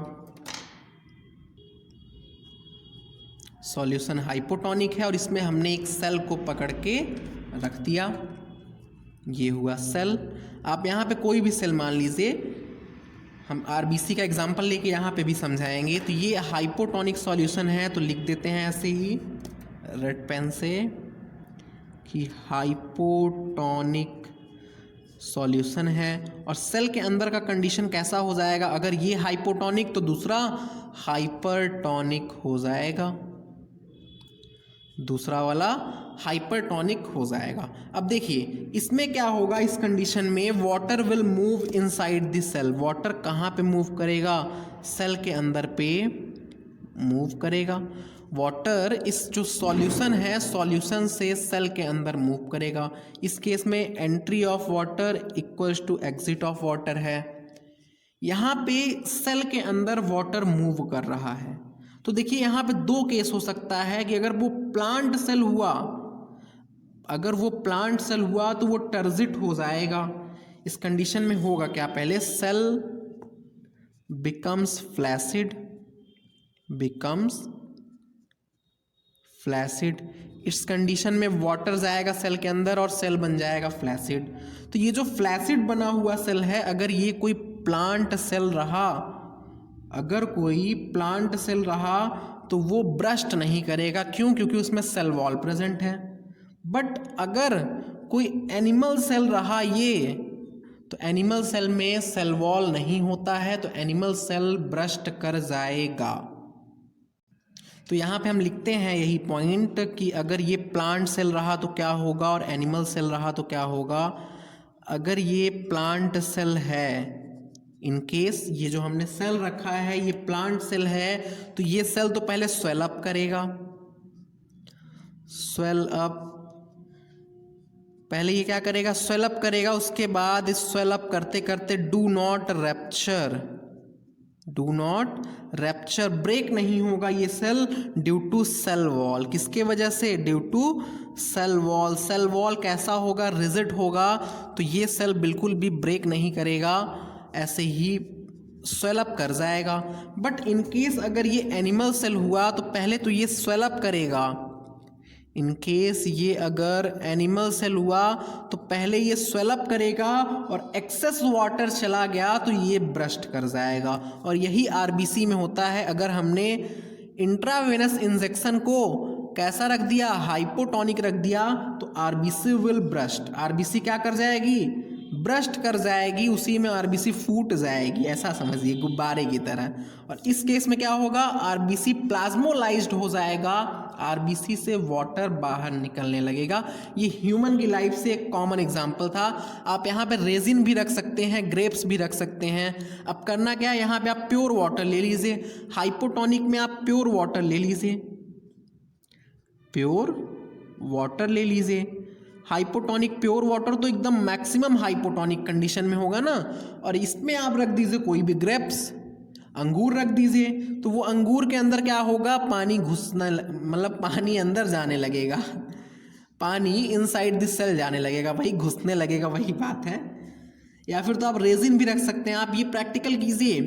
सॉल्यूशन हाइपोटोनिक है और इसमें हमने एक सेल को पकड़ के रख दिया, ये हुआ सेल। आप यहाँ पे कोई भी सेल मान लीजिए, हम आरबीसी का एग्जांपल लेके यहाँ पे भी समझाएंगे। तो ये हाइपोटोनिक सॉल्यूशन है, तो लिख देते हैं ऐसे ही रेड पेन से कि हाइपोटोनिक सॉल्यूशन है। और सेल के अंदर का कंडीशन कैसा हो जाएगा, अगर ये हाइपोटोनिक तो दूसरा हाइपरटोनिक हो जाएगा, दूसरा वाला हाइपरटोनिक हो जाएगा। अब देखिए इसमें क्या होगा, इस कंडीशन में water will move inside the cell. Water कहाँ पे मूव करेगा, सेल के अंदर पे मूव करेगा। वाटर इस जो सॉल्यूशन है, सॉल्यूशन से सेल के अंदर मूव करेगा। इस केस में entry of water equals to exit of water है। यहाँ पे सेल के अंदर वाटर मूव कर रहा है। तो देखिए यहाँ पे दो केस हो सकता है कि अगर वो प्लांट सेल हुआ, अगर वो प्लांट सेल हुआ तो वो टर्जिट हो जाएगा। इस कंडीशन में होगा क्या, पहले cell becomes flaccid, becomes flaccid. इस कंडीशन में वाटर जाएगा सेल के अंदर और सेल बन जाएगा फ्लैसिड। तो ये जो फ्लैसिड बना हुआ सेल है, अगर ये कोई प्लांट सेल रहा, अगर कोई प्लांट सेल रहा तो वो ब्रस्ट नहीं करेगा। क्यों, क्योंकि उसमें सेल वॉल प्रेजेंट है। बट अगर कोई एनिमल सेल रहा ये, तो एनिमल सेल में सेल वॉल नहीं होता है, तो एनिमल सेल ब्रस्ट कर जाएगा। तो यहाँ पे हम लिखते हैं यही पॉइंट कि अगर ये प्लांट सेल रहा तो क्या होगा और एनिमल सेल रहा तो क्या होगा। अगर ये प्लांट सेल है, इन केस ये जो हमने सेल रखा है ये प्लांट सेल है, तो ये सेल तो पहले स्वेल अप करेगा, स्वेल अप, पहले ये क्या करेगा, स्वेल अप करेगा। उसके बाद इस स्वेल अप करते करते do not rupture, do not rupture, break नहीं होगा ये cell due to cell wall. किसके वजह से, due to cell wall. Cell wall कैसा होगा, रिजिड होगा, तो ये सेल बिल्कुल भी ब्रेक नहीं करेगा, ऐसे ही स्वेल अप कर जाएगा। बट इन केस अगर ये एनिमल सेल हुआ तो पहले तो ये स्वेल अप करेगा। इन केस ये अगर एनिमल सेल हुआ तो पहले ये स्वेल अप करेगा और एक्सेस वाटर चला गया तो ये ब्रस्ट कर जाएगा। और यही आरबीसी में होता है। अगर हमने इंट्रावेनस इंजेक्शन को कैसा रख दिया, हाइपोटोनिक रख दिया, तो आरबीसी विल ब्रस्ट, आरबीसी क्या कर जाएगी, ब्रस्ट कर जाएगी, उसी में आरबीसी फूट जाएगी, ऐसा समझिए गुब्बारे की तरह। और इस केस में क्या होगा, आरबीसी प्लाज्मोलाइज्ड हो जाएगा, आरबीसी से वाटर बाहर निकलने लगेगा। ये ह्यूमन की लाइफ से एक कॉमन एग्जांपल था। आप यहाँ पे रेजिन भी रख सकते हैं, ग्रेप्स भी रख सकते हैं। अब करना क्या है, यहाँ पे आप प्योर वाटर ले लीजिए, हाइपोटोनिक में आप प्योर वाटर ले लीजिए, प्योर वाटर ले लीजिए। हाइपोटोनिक प्योर वाटर तो एकदम मैक्सिमम हाइपोटोनिक कंडीशन में होगा ना, और इसमें आप रख दीजिए कोई भी ग्रेप्स, अंगूर रख दीजिए, तो वो अंगूर के अंदर क्या होगा, पानी घुसना, मतलब पानी अंदर जाने लगेगा, पानी इनसाइड दिस सेल जाने लगेगा, वही घुसने लगेगा, वही बात है। या फिर तो आप रेजिन भी रख सकते हैं। आप ये प्रैक्टिकल कीजिए,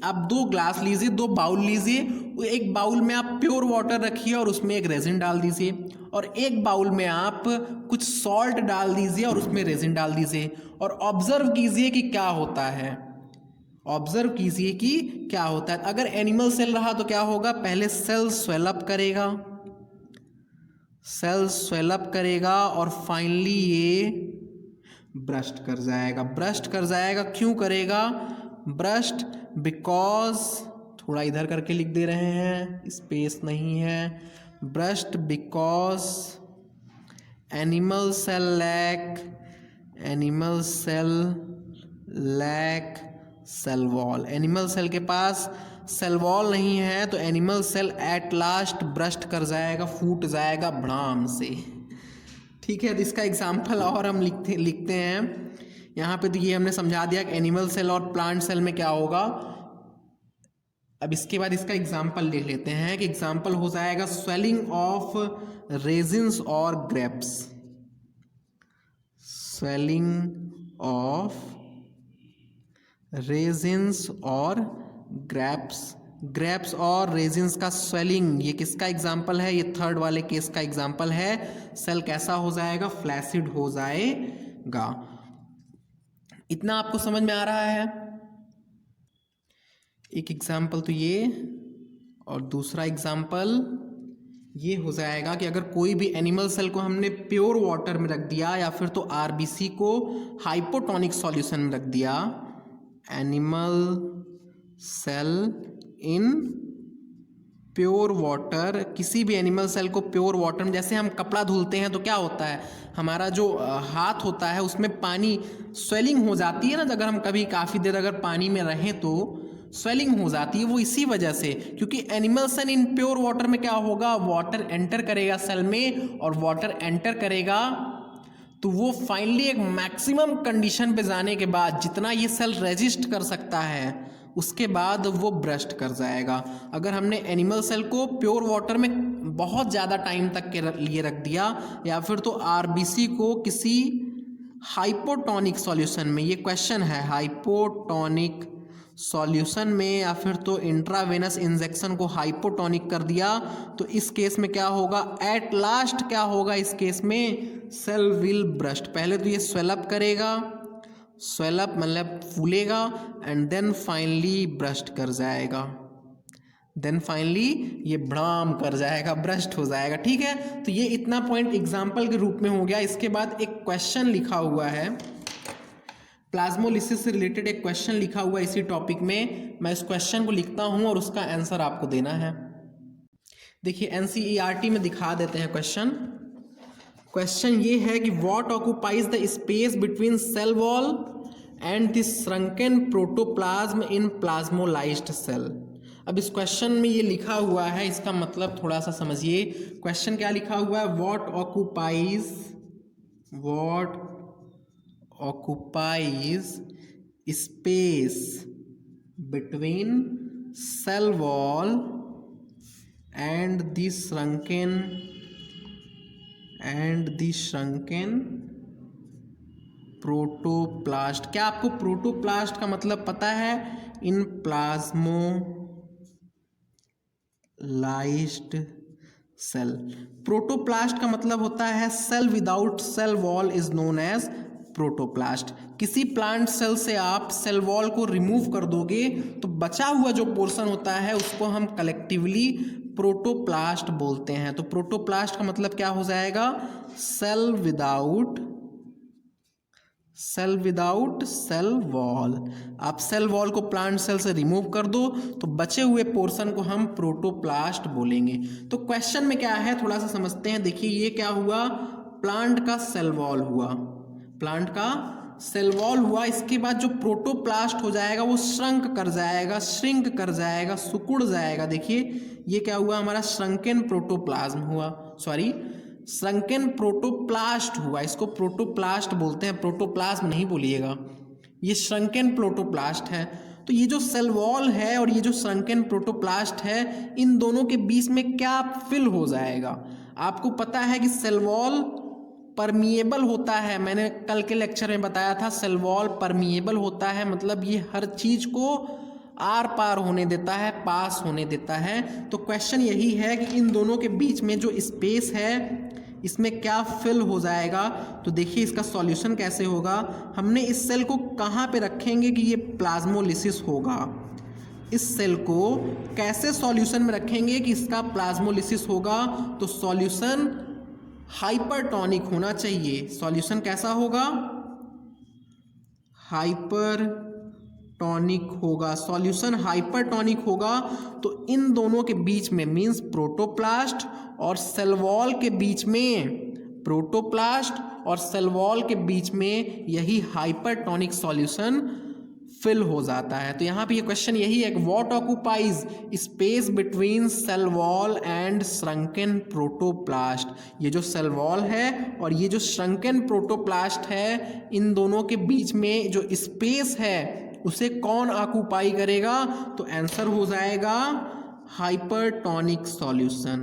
आप 2 ग्लास लीजिए, 2 बाउल लीजिए, एक बाउल में आप प्योर वाटर रखिए और उसमें एक रेजिन डाल दीजिए, और एक बाउल में आप कुछ सॉल्ट डाल दीजिए और उसमें रेजिन डाल दीजिए, और ऑब्जर्व कीजिए कि क्या होता है, ऑब्जर्व कीजिए कि क्या होता है। अगर एनिमल सेल रहा तो क्या होगा, पहले सेल स्वेल अप करेगा, सेल स्वेल अप करेगा और फाइनली ये ब्रस्ट कर जाएगा, ब्रस्ट कर जाएगा। क्यों करेगा ब्रस्ट, बिकॉज, थोड़ा इधर करके लिख दे रहे हैं, स्पेस नहीं है, burst because animal cell lack, animal cell lack cell wall. Animal cell के पास सेल वॉल नहीं है तो animal cell at last burst कर जाएगा, फूट जाएगा भड़ाम से। ठीक है, तो इसका एग्जाम्पल और हम लिखते हैं यहाँ पे। तो ये हमने समझा दिया कि एनिमल सेल और प्लांट सेल में क्या होगा, अब इसके बाद इसका एग्जाम्पल ले लेते हैं कि एग्जाम्पल हो जाएगा स्वेलिंग ऑफ रेजिन्स और ग्रेप्स। स्वेलिंग ऑफ रेजिन्स और ग्रेप्स और रेजिन्स का स्वेलिंग, ये किसका एग्जाम्पल है? ये थर्ड वाले केस का एग्जाम्पल है। सेल कैसा हो जाएगा? फ्लैसिड हो जाएगा। इतना आपको समझ में आ रहा है? एक एग्जाम्पल तो ये, और दूसरा एग्जाम्पल ये हो जाएगा कि अगर कोई भी एनिमल सेल को हमने प्योर वाटर में रख दिया या फिर तो आरबीसी को हाइपोटोनिक सॉल्यूशन में रख दिया। Animal cell in pure water, किसी भी एनिमल सेल को प्योर वाटर में, जैसे हम कपड़ा धुलते हैं तो क्या होता है, हमारा जो हाथ होता है उसमें पानी स्वेलिंग हो जाती है ना, अगर हम कभी काफ़ी देर अगर पानी में रहें तो स्वेलिंग हो जाती है। वो इसी वजह से, क्योंकि animal cell in pure water में क्या होगा, वाटर एंटर करेगा सेल में, और वाटर एंटर करेगा तो वो फाइनली एक मैक्सिमम कंडीशन पे जाने के बाद जितना ये सेल रेजिस्ट कर सकता है उसके बाद वो ब्रस्ट कर जाएगा। अगर हमने एनिमल सेल को प्योर वाटर में बहुत ज़्यादा टाइम तक के लिए रख दिया या फिर तो आरबीसी को किसी हाइपोटोनिक सॉल्यूशन में, ये क्वेश्चन है, हाइपोटोनिक सॉल्यूशन में या फिर तो इंट्रावेनस इंजेक्शन को हाइपोटोनिक कर दिया, तो इस केस में क्या होगा, एट लास्ट क्या होगा इस केस में, सेल विल ब्रस्ट। पहले तो ये स्वेलअप करेगा, स्वेलअप मतलब फूलेगा, एंड देन फाइनली ब्रस्ट कर जाएगा, देन फाइनली ये भ्राम कर जाएगा, ब्रस्ट हो जाएगा। ठीक है, तो ये इतना पॉइंट एग्जाम्पल के रूप में हो गया। इसके बाद एक क्वेश्चन लिखा हुआ है, प्लाज्मोलिसिस से रिलेटेड एक क्वेश्चन लिखा हुआ है इसी टॉपिक में। मैं इस क्वेश्चन को लिखता हूं और उसका आंसर आपको देना है। देखिए एनसीईआरटी में दिखा देते हैं क्वेश्चन। क्वेश्चन ये है कि what occupies the space between cell wall and the shrunken protoplasm in plasmolysed cell. अब इस क्वेश्चन में ये लिखा हुआ है, इसका मतलब थोड़ा सा समझिए। क्वेश्चन क्या लिखा हुआ है, what occupies space between cell wall and the shrunken protoplast. क्या आपको प्रोटोप्लास्ट का मतलब पता है? इन प्लाज्मोलाइज्ड सेल। प्रोटोप्लास्ट का मतलब होता है cell without cell wall is known as protoplast. किसी प्लांट सेल से आप सेल वॉल को रिमूव कर दोगे तो बचा हुआ जो पोर्शन होता है उसको हम कलेक्टिवली प्रोटोप्लास्ट बोलते हैं। तो प्रोटोप्लास्ट का मतलब क्या हो जाएगा, सेल विदाउट सेल वॉल। आप सेल वॉल को प्लांट सेल से रिमूव कर दो तो बचे हुए पोर्शन को हम प्रोटोप्लास्ट बोलेंगे। तो क्वेश्चन में क्या है थोड़ा सा समझते हैं। देखिए ये क्या हुआ, प्लांट का सेल वॉल हुआ, इसके बाद जो प्रोटोप्लास्ट हो जाएगा वो श्रंक कर जाएगा, सिकुड़ जाएगा। देखिए ये क्या हुआ, हमारा श्रंकन प्रोटोप्लास्ट हुआ। इसको प्रोटोप्लास्ट बोलते हैं, प्रोटोप्लाज्म नहीं बोलिएगा, ये श्रंकन प्रोटोप्लास्ट है। तो ये जो सेल वॉल है और ये जो श्रंकन प्रोटोप्लास्ट है, इन दोनों के बीच में क्या फिल हो जाएगा। आपको पता है कि सेल वॉल परमिएबल होता है, मैंने कल के लेक्चर में बताया था, सेल वॉल परमिएबल होता है, मतलब ये हर चीज को आर पार होने देता है, पास होने देता है। तो क्वेश्चन यही है कि इन दोनों के बीच में जो स्पेस है इसमें क्या फिल हो जाएगा। तो देखिए इसका सॉल्यूशन कैसे होगा। हमने इस सेल को कहाँ पे रखेंगे कि ये प्लाज्मोलिसिस होगा, इस सेल को कैसे सॉल्यूशन में रखेंगे कि इसका प्लाज्मोलिसिस होगा। तो सॉल्यूशन हाइपरटोनिक होना चाहिए। सॉल्यूशन कैसा होगा, हाइपरटोनिक होगा। सॉल्यूशन हाइपरटोनिक होगा तो इन दोनों के बीच में मींस प्रोटोप्लास्ट और सेल वॉल के बीच में, यही हाइपरटोनिक सॉल्यूशन फिल हो जाता है। तो यहाँ पे ये क्वेश्चन यही है, what occupies space between cell wall and shrunken protoplast. ये जो सेल वॉल है और ये जो श्रंकन प्रोटोप्लास्ट है, इन दोनों के बीच में जो स्पेस है उसे कौन ऑक्यूपाई करेगा? तो आंसर हो जाएगा हाइपरटोनिक सॉल्यूशन।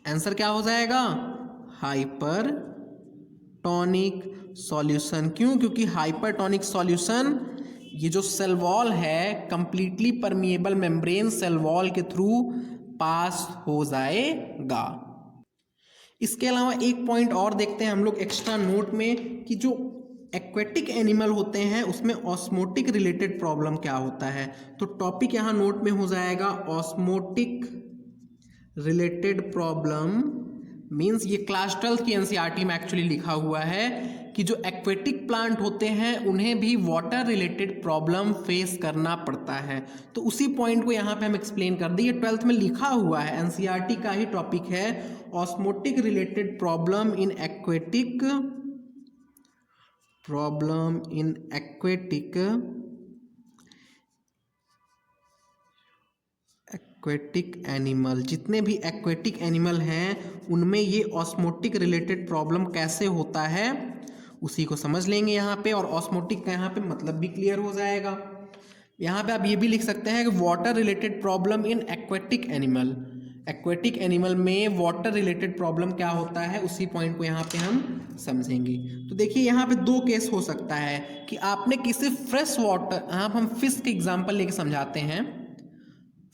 आंसर क्या हो जाएगा? Hypertonic solution. क्यों? क्योंकि हाइपरटोनिक सॉल्यूशन ये जो सेल वॉल है completely permeable membrane cell wall के थ्रू पास हो जाएगा। इसके अलावा एक पॉइंट और देखते हैं हम लोग एक्स्ट्रा नोट में कि जो एक्वेटिक एनिमल होते हैं उसमें ऑस्मोटिक रिलेटेड प्रॉब्लम क्या होता है। तो टॉपिक यहाँ नोट में हो जाएगा ऑस्मोटिक रिलेटेड प्रॉब्लम। मीन्स ये क्लास 12 की एनसीईआरटी में एक्चुअली लिखा हुआ है कि जो एक्वेटिक प्लांट होते हैं उन्हें भी वाटर रिलेटेड प्रॉब्लम फेस करना पड़ता है। तो उसी पॉइंट को यहाँ पे हम एक्सप्लेन कर दिए। 12th में लिखा हुआ है, एनसीईआरटी का ही टॉपिक है, osmotic related problem in aquatic aquatic animal. जितने भी एक्वेटिक एनिमल हैं उनमें ये ऑस्मोटिक रिलेटेड प्रॉब्लम कैसे होता है उसी को समझ लेंगे यहाँ पे, और ऑस्मोटिक का यहाँ पे मतलब भी क्लियर हो जाएगा। यहाँ पे आप ये भी लिख सकते हैं कि water related problem in aquatic animal. Aquatic animal में वाटर रिलेटेड प्रॉब्लम क्या होता है उसी पॉइंट को यहाँ पे हम समझेंगे। तो देखिए यहाँ पे दो केस हो सकता है कि आपने किसी फ्रेश वाटर, यहाँ हम फिश के एग्जाम्पल लेके समझाते हैं,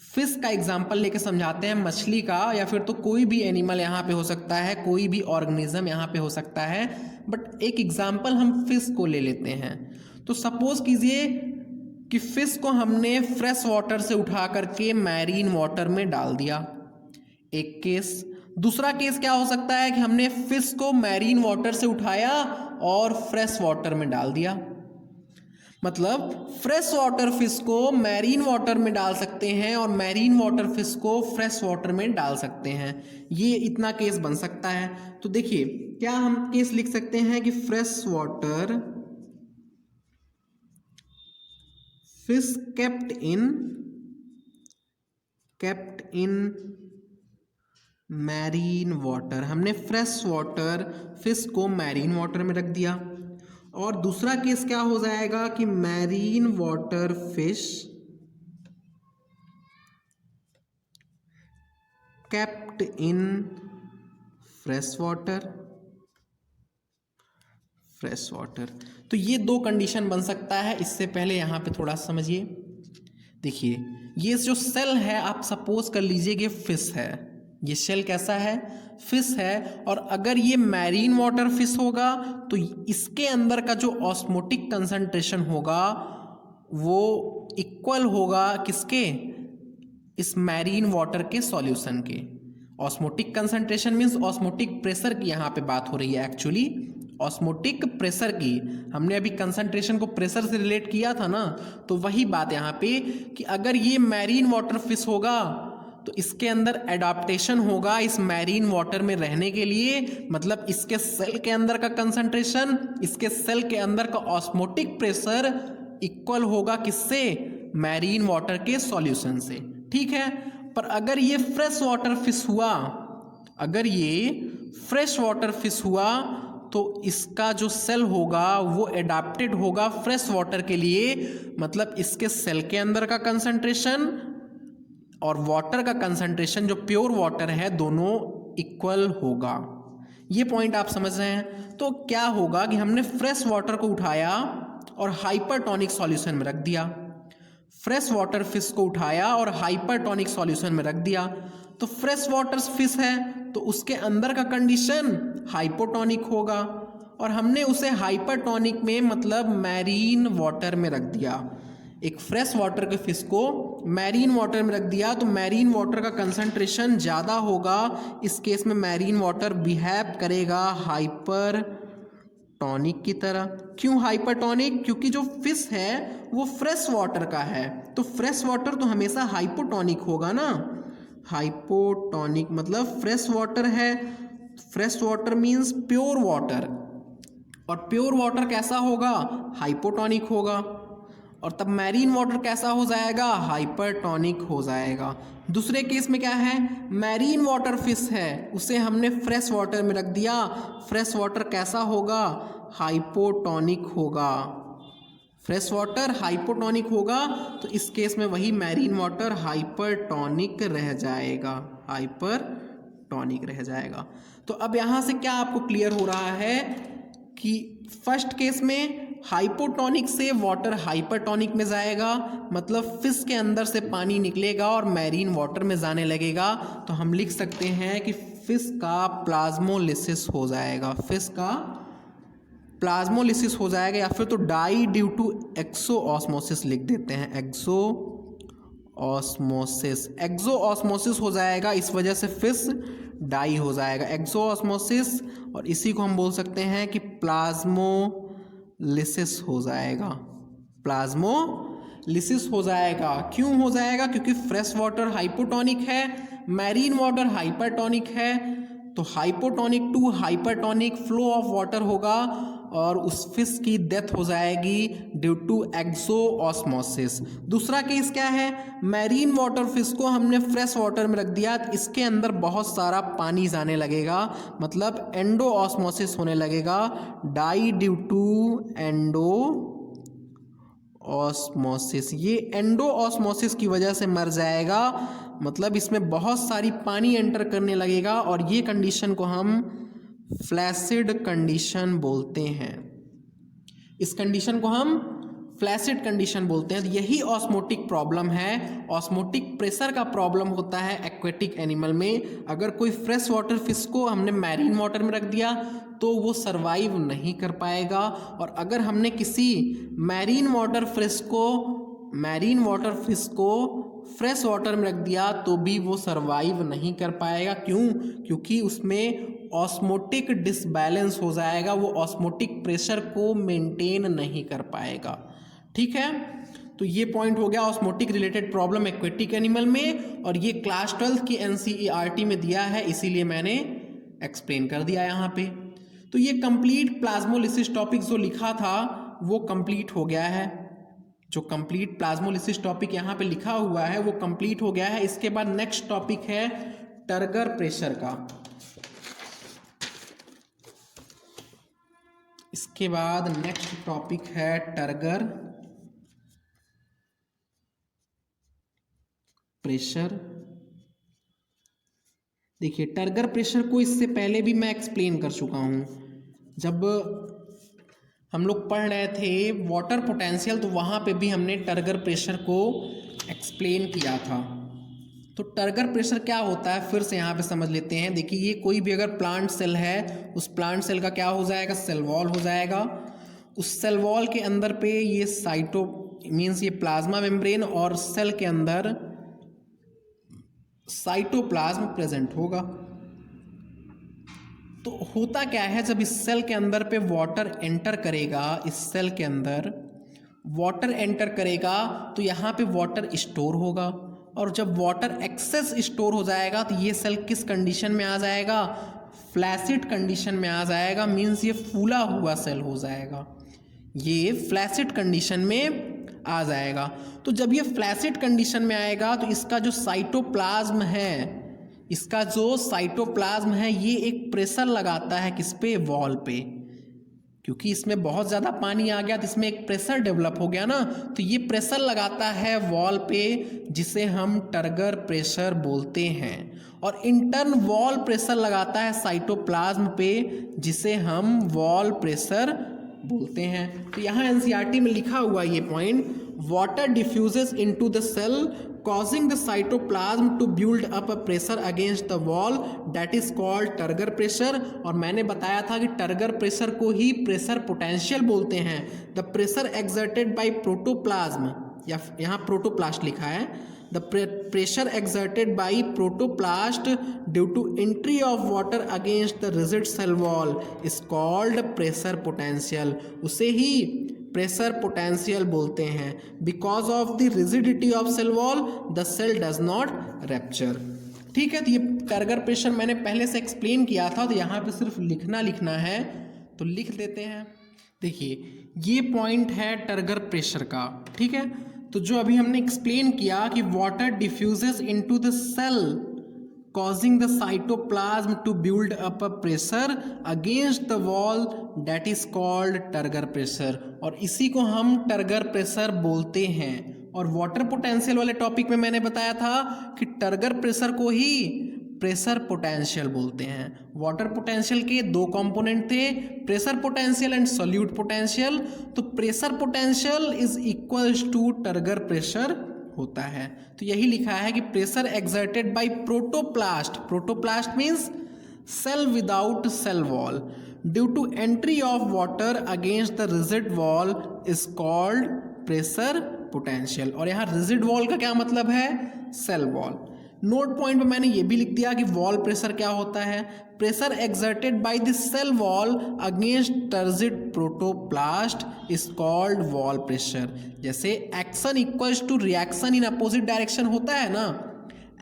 फिश का एग्जाम्पल लेके समझाते हैं, मछली का, या फिर तो कोई भी एनिमल यहाँ पे हो सकता है, कोई भी ऑर्गेनिज्म यहाँ पे हो सकता है, बट एक एग्जाम्पल हम फिश को ले लेते हैं। तो सपोज कीजिए कि फिश को हमने फ्रेश वाटर से उठा करके मैरीन वाटर में डाल दिया, एक केस। दूसरा केस क्या हो सकता है कि हमने फिश को मैरीन वाटर से उठाया और फ्रेश वाटर में डाल दिया। मतलब फ्रेश वाटर फिश को मैरीन वाटर में डाल सकते हैं और मैरीन वाटर फिश को फ्रेश वाटर में डाल सकते हैं। ये इतना केस बन सकता है। तो देखिए क्या हम केस लिख सकते हैं कि fresh water fish kept in marine water. हमने फ्रेश वाटर फिश को मैरीन वाटर में रख दिया। और दूसरा केस क्या हो जाएगा कि marine water fish kept in fresh water. तो ये दो कंडीशन बन सकता है। इससे पहले यहाँ पे थोड़ा समझिए। देखिए ये जो सेल है, आप सपोज कर लीजिए कि फिश है, ये सेल कैसा है? फिश है। और अगर ये मैरीन वाटर फिश होगा तो इसके अंदर का जो ऑस्मोटिक कंसंट्रेशन होगा वो इक्वल होगा किसके? इस मैरीन वाटर के सॉल्यूशन के। Osmotic concentration means osmotic pressure की यहाँ पे बात हो रही है। एक्चुअली ऑस्मोटिक प्रेशर की, हमने अभी कंसंट्रेशन को प्रेशर से रिलेट किया था ना, तो वही बात यहाँ पे कि अगर ये मैरीन वाटर फिश होगा तो इसके अंदर एडाप्टेशन होगा इस मैरीन वाटर में रहने के लिए। मतलब इसके सेल के अंदर का कंसंट्रेशन, इसके सेल के अंदर का ऑस्मोटिक प्रेशर इक्वल होगा किससे? मैरीन वाटर के सॉल्यूशन से। ठीक है। पर अगर ये फ्रेश वाटर फिश हुआ, अगर ये फ्रेश वाटर फिश हुआ तो इसका जो सेल होगा वो एडाप्टेड होगा फ्रेश वाटर के लिए। मतलब इसके सेल के अंदर का कंसंट्रेशन और वाटर का कंसंट्रेशन जो प्योर वाटर है दोनों इक्वल होगा। ये पॉइंट आप समझ रहे हैं। तो क्या होगा कि हमने फ्रेश वाटर को उठाया और हाइपरटोनिक सॉल्यूशन में रख दिया। फ्रेश वाटर फिश को उठाया और हाइपरटोनिक सॉल्यूशन में रख दिया। तो फ्रेश वाटर फिश है तो उसके अंदर का कंडीशन हाइपोटोनिक होगा, और हमने उसे हाइपरटोनिक में मतलब मैरीन वाटर में रख दिया। एक फ्रेश वाटर के फिश को मैरीन वाटर में रख दिया तो मैरीन वाटर का कंसंट्रेशन ज़्यादा होगा। इस केस में मैरीन वाटर बिहेव करेगा हाइपरटोनिक की तरह। क्यों हाइपरटोनिक? क्योंकि जो फिश है वो फ्रेश वाटर का है, तो फ्रेश वाटर तो हमेशा हाइपोटोनिक होगा ना। हाइपोटोनिक मतलब फ्रेश वाटर है, fresh water means pure water, और प्योर वाटर कैसा होगा? हाइपोटोनिक होगा। और तब मैरीन वाटर कैसा हो जाएगा? हाइपरटोनिक हो जाएगा। दूसरे केस में क्या है? मैरीन वाटर फिश है, उसे हमने फ्रेश वाटर में रख दिया। फ्रेश वाटर कैसा होगा? हाइपोटोनिक होगा। फ्रेश वाटर हाइपोटोनिक होगा तो इस केस में वही मैरीन वाटर हाइपरटोनिक रह जाएगा, हाइपरटोनिक रह जाएगा। तो अब यहाँ से क्या आपको क्लियर हो रहा है कि फर्स्ट केस में हाइपोटोनिक से वाटर हाइपरटोनिक में जाएगा, मतलब फिश के अंदर से पानी निकलेगा और मैरीन वाटर में जाने लगेगा। तो हम लिख सकते हैं कि फिश का प्लाज्मोलिसिस हो जाएगा, फिश का प्लाज्मोलिसिस हो जाएगा, या फिर तो डाई ड्यू टू एक्सोऑस्मोसिस लिख देते हैं, एक्सोऑस्मोसिस, एक्सोऑस्मोसिस हो जाएगा, इस वजह से फिश डाई हो जाएगा, एक्सोऑस्मोसिस। और इसी को हम बोल सकते हैं कि प्लाज्मोलिसिस हो जाएगा, प्लाज्मोलिसिस हो जाएगा। क्यों हो जाएगा? क्योंकि फ्रेश वाटर हाइपोटोनिक है, मैरीन वाटर हाइपरटोनिक है, तो hypotonic to hypertonic flow of water होगा और उस फिश की डेथ हो जाएगी ड्यू टू एक्सोऑस्मोसिस। दूसरा केस क्या है? मैरीन वाटर फिश को हमने फ्रेश वाटर में रख दिया, तो इसके अंदर बहुत सारा पानी जाने लगेगा, मतलब एंडोऑस्मोसिस होने लगेगा, डाई ड्यू टू एंडोऑस्मोसिस। ये एंडोऑस्मोसिस की वजह से मर जाएगा, मतलब इसमें बहुत सारी पानी एंटर करने लगेगा और ये कंडीशन को हम फ्लैसिड कंडीशन बोलते हैं, इस कंडीशन को हम फ्लैसिड कंडीशन बोलते हैं। तो यही ऑस्मोटिक प्रॉब्लम है, ऑस्मोटिक प्रेशर का प्रॉब्लम होता है एक्वेटिक एनिमल में। अगर कोई फ्रेश वाटर फिश को हमने मैरीन वाटर में रख दिया तो वो सरवाइव नहीं कर पाएगा, और अगर हमने किसी मैरीन वाटर फिश को फ्रेश वाटर में रख दिया तो भी वो सरवाइव नहीं कर पाएगा। क्यों? क्योंकि उसमें ऑस्मोटिक डिसबैलेंस हो जाएगा, वो ऑस्मोटिक प्रेशर को मेंटेन नहीं कर पाएगा। ठीक है, तो ये पॉइंट हो गया osmotic related problem aquatic animal में, और ये क्लास 12 की NCERT में दिया है, इसीलिए मैंने एक्सप्लेन कर दिया यहाँ पे। तो ये कंप्लीट प्लाज्मोलिसिस टॉपिक जो लिखा था वो कंप्लीट हो गया है, जो कंप्लीट प्लाज्मोलिसिस टॉपिक यहाँ पे लिखा हुआ है वो कंप्लीट हो गया है। इसके बाद नेक्स्ट टॉपिक है टर्गर प्रेशर का। इसके बाद नेक्स्ट टॉपिक है टर्गर प्रेशर। देखिए, टर्गर प्रेशर को इससे पहले भी मैं एक्सप्लेन कर चुका हूँ, जब हम लोग पढ़ रहे थे वाटर पोटेंशियल, तो वहाँ पे भी हमने टर्गर प्रेशर को एक्सप्लेन किया था। तो टर्गर प्रेशर क्या होता है फिर से यहाँ पे समझ लेते हैं। देखिए, ये कोई भी अगर प्लांट सेल है, उस प्लांट सेल का क्या हो जाएगा? सेल वॉल हो जाएगा। उस सेल वॉल के अंदर पे ये मीन्स ये प्लाज्मा मेम्ब्रेन और सेल के अंदर साइटोप्लाज्म प्रेजेंट होगा। तो होता क्या है, जब इस सेल के अंदर पे वाटर एंटर करेगा, इस सेल के अंदर वाटर एंटर करेगा तो यहाँ पे वाटर स्टोर होगा, और जब वाटर एक्सेस स्टोर हो जाएगा तो ये सेल किस कंडीशन में आ जाएगा? फ्लैसिड कंडीशन में आ जाएगा। मीन्स ये फूला हुआ सेल हो जाएगा, ये फ्लैसिड कंडीशन में आ जाएगा। तो जब ये फ्लैसिड कंडीशन में आएगा तो इसका जो साइटोप्लाज्म है, ये एक प्रेशर लगाता है किस पे? वॉल पे। क्योंकि इसमें बहुत ज़्यादा पानी आ गया तो इसमें एक प्रेशर डेवलप हो गया ना, तो ये प्रेशर लगाता है वॉल पे, जिसे हम टर्गर प्रेशर बोलते हैं। और इंटर्न वॉल प्रेशर लगाता है साइटोप्लाज्म पे, जिसे हम वॉल प्रेशर बोलते हैं। तो यहाँ NCERT में लिखा हुआ ये point, water diffuses into the cell causing the cytoplasm to build up a pressure against the wall that is called turgor pressure. और मैंने बताया था कि टर्गर प्रेशर को ही प्रेशर पोटेंशियल बोलते हैं। The pressure exerted by protoplasm, या यहाँ प्रोटोप्लास्ट लिखा है, the pressure exerted by protoplast due to entry of water against the rigid cell wall is called pressure potential. उसे ही प्रेशर पोटेंशियल बोलते हैं। Because of the rigidity of cell wall the cell does not rupture. ठीक है, तो ये turgor pressure मैंने पहले से एक्सप्लेन किया था, तो यहाँ पे सिर्फ लिखना है, तो लिख देते हैं। देखिए, ये पॉइंट है टर्गर प्रेशर का। ठीक है, तो जो अभी हमने एक्सप्लेन किया कि water diffuses into the cell causing the cytoplasm to build up a pressure against the wall that is called turgor pressure, और इसी को हम टर्गर प्रेशर बोलते हैं। और वाटर पोटेंशियल वाले टॉपिक में मैंने बताया था कि टर्गर प्रेशर को ही प्रेशर पोटेंशियल बोलते हैं। वाटर पोटेंशियल के दो कंपोनेंट थे, pressure potential and solute potential. तो pressure potential is equals to turgor pressure होता है। तो यही लिखा है कि pressure exerted by protoplast, protoplast means cell without cell wall, due to entry of water against the rigid wall is called pressure potential. और यहाँ रिजिड वॉल का क्या मतलब है? Cell wall. नोट पॉइंट पे मैंने ये भी लिख दिया कि वॉल प्रेशर क्या होता है। Pressure exerted by the cell wall against turgid protoplast is called wall pressure. जैसे action equals to reaction in opposite direction होता है ना।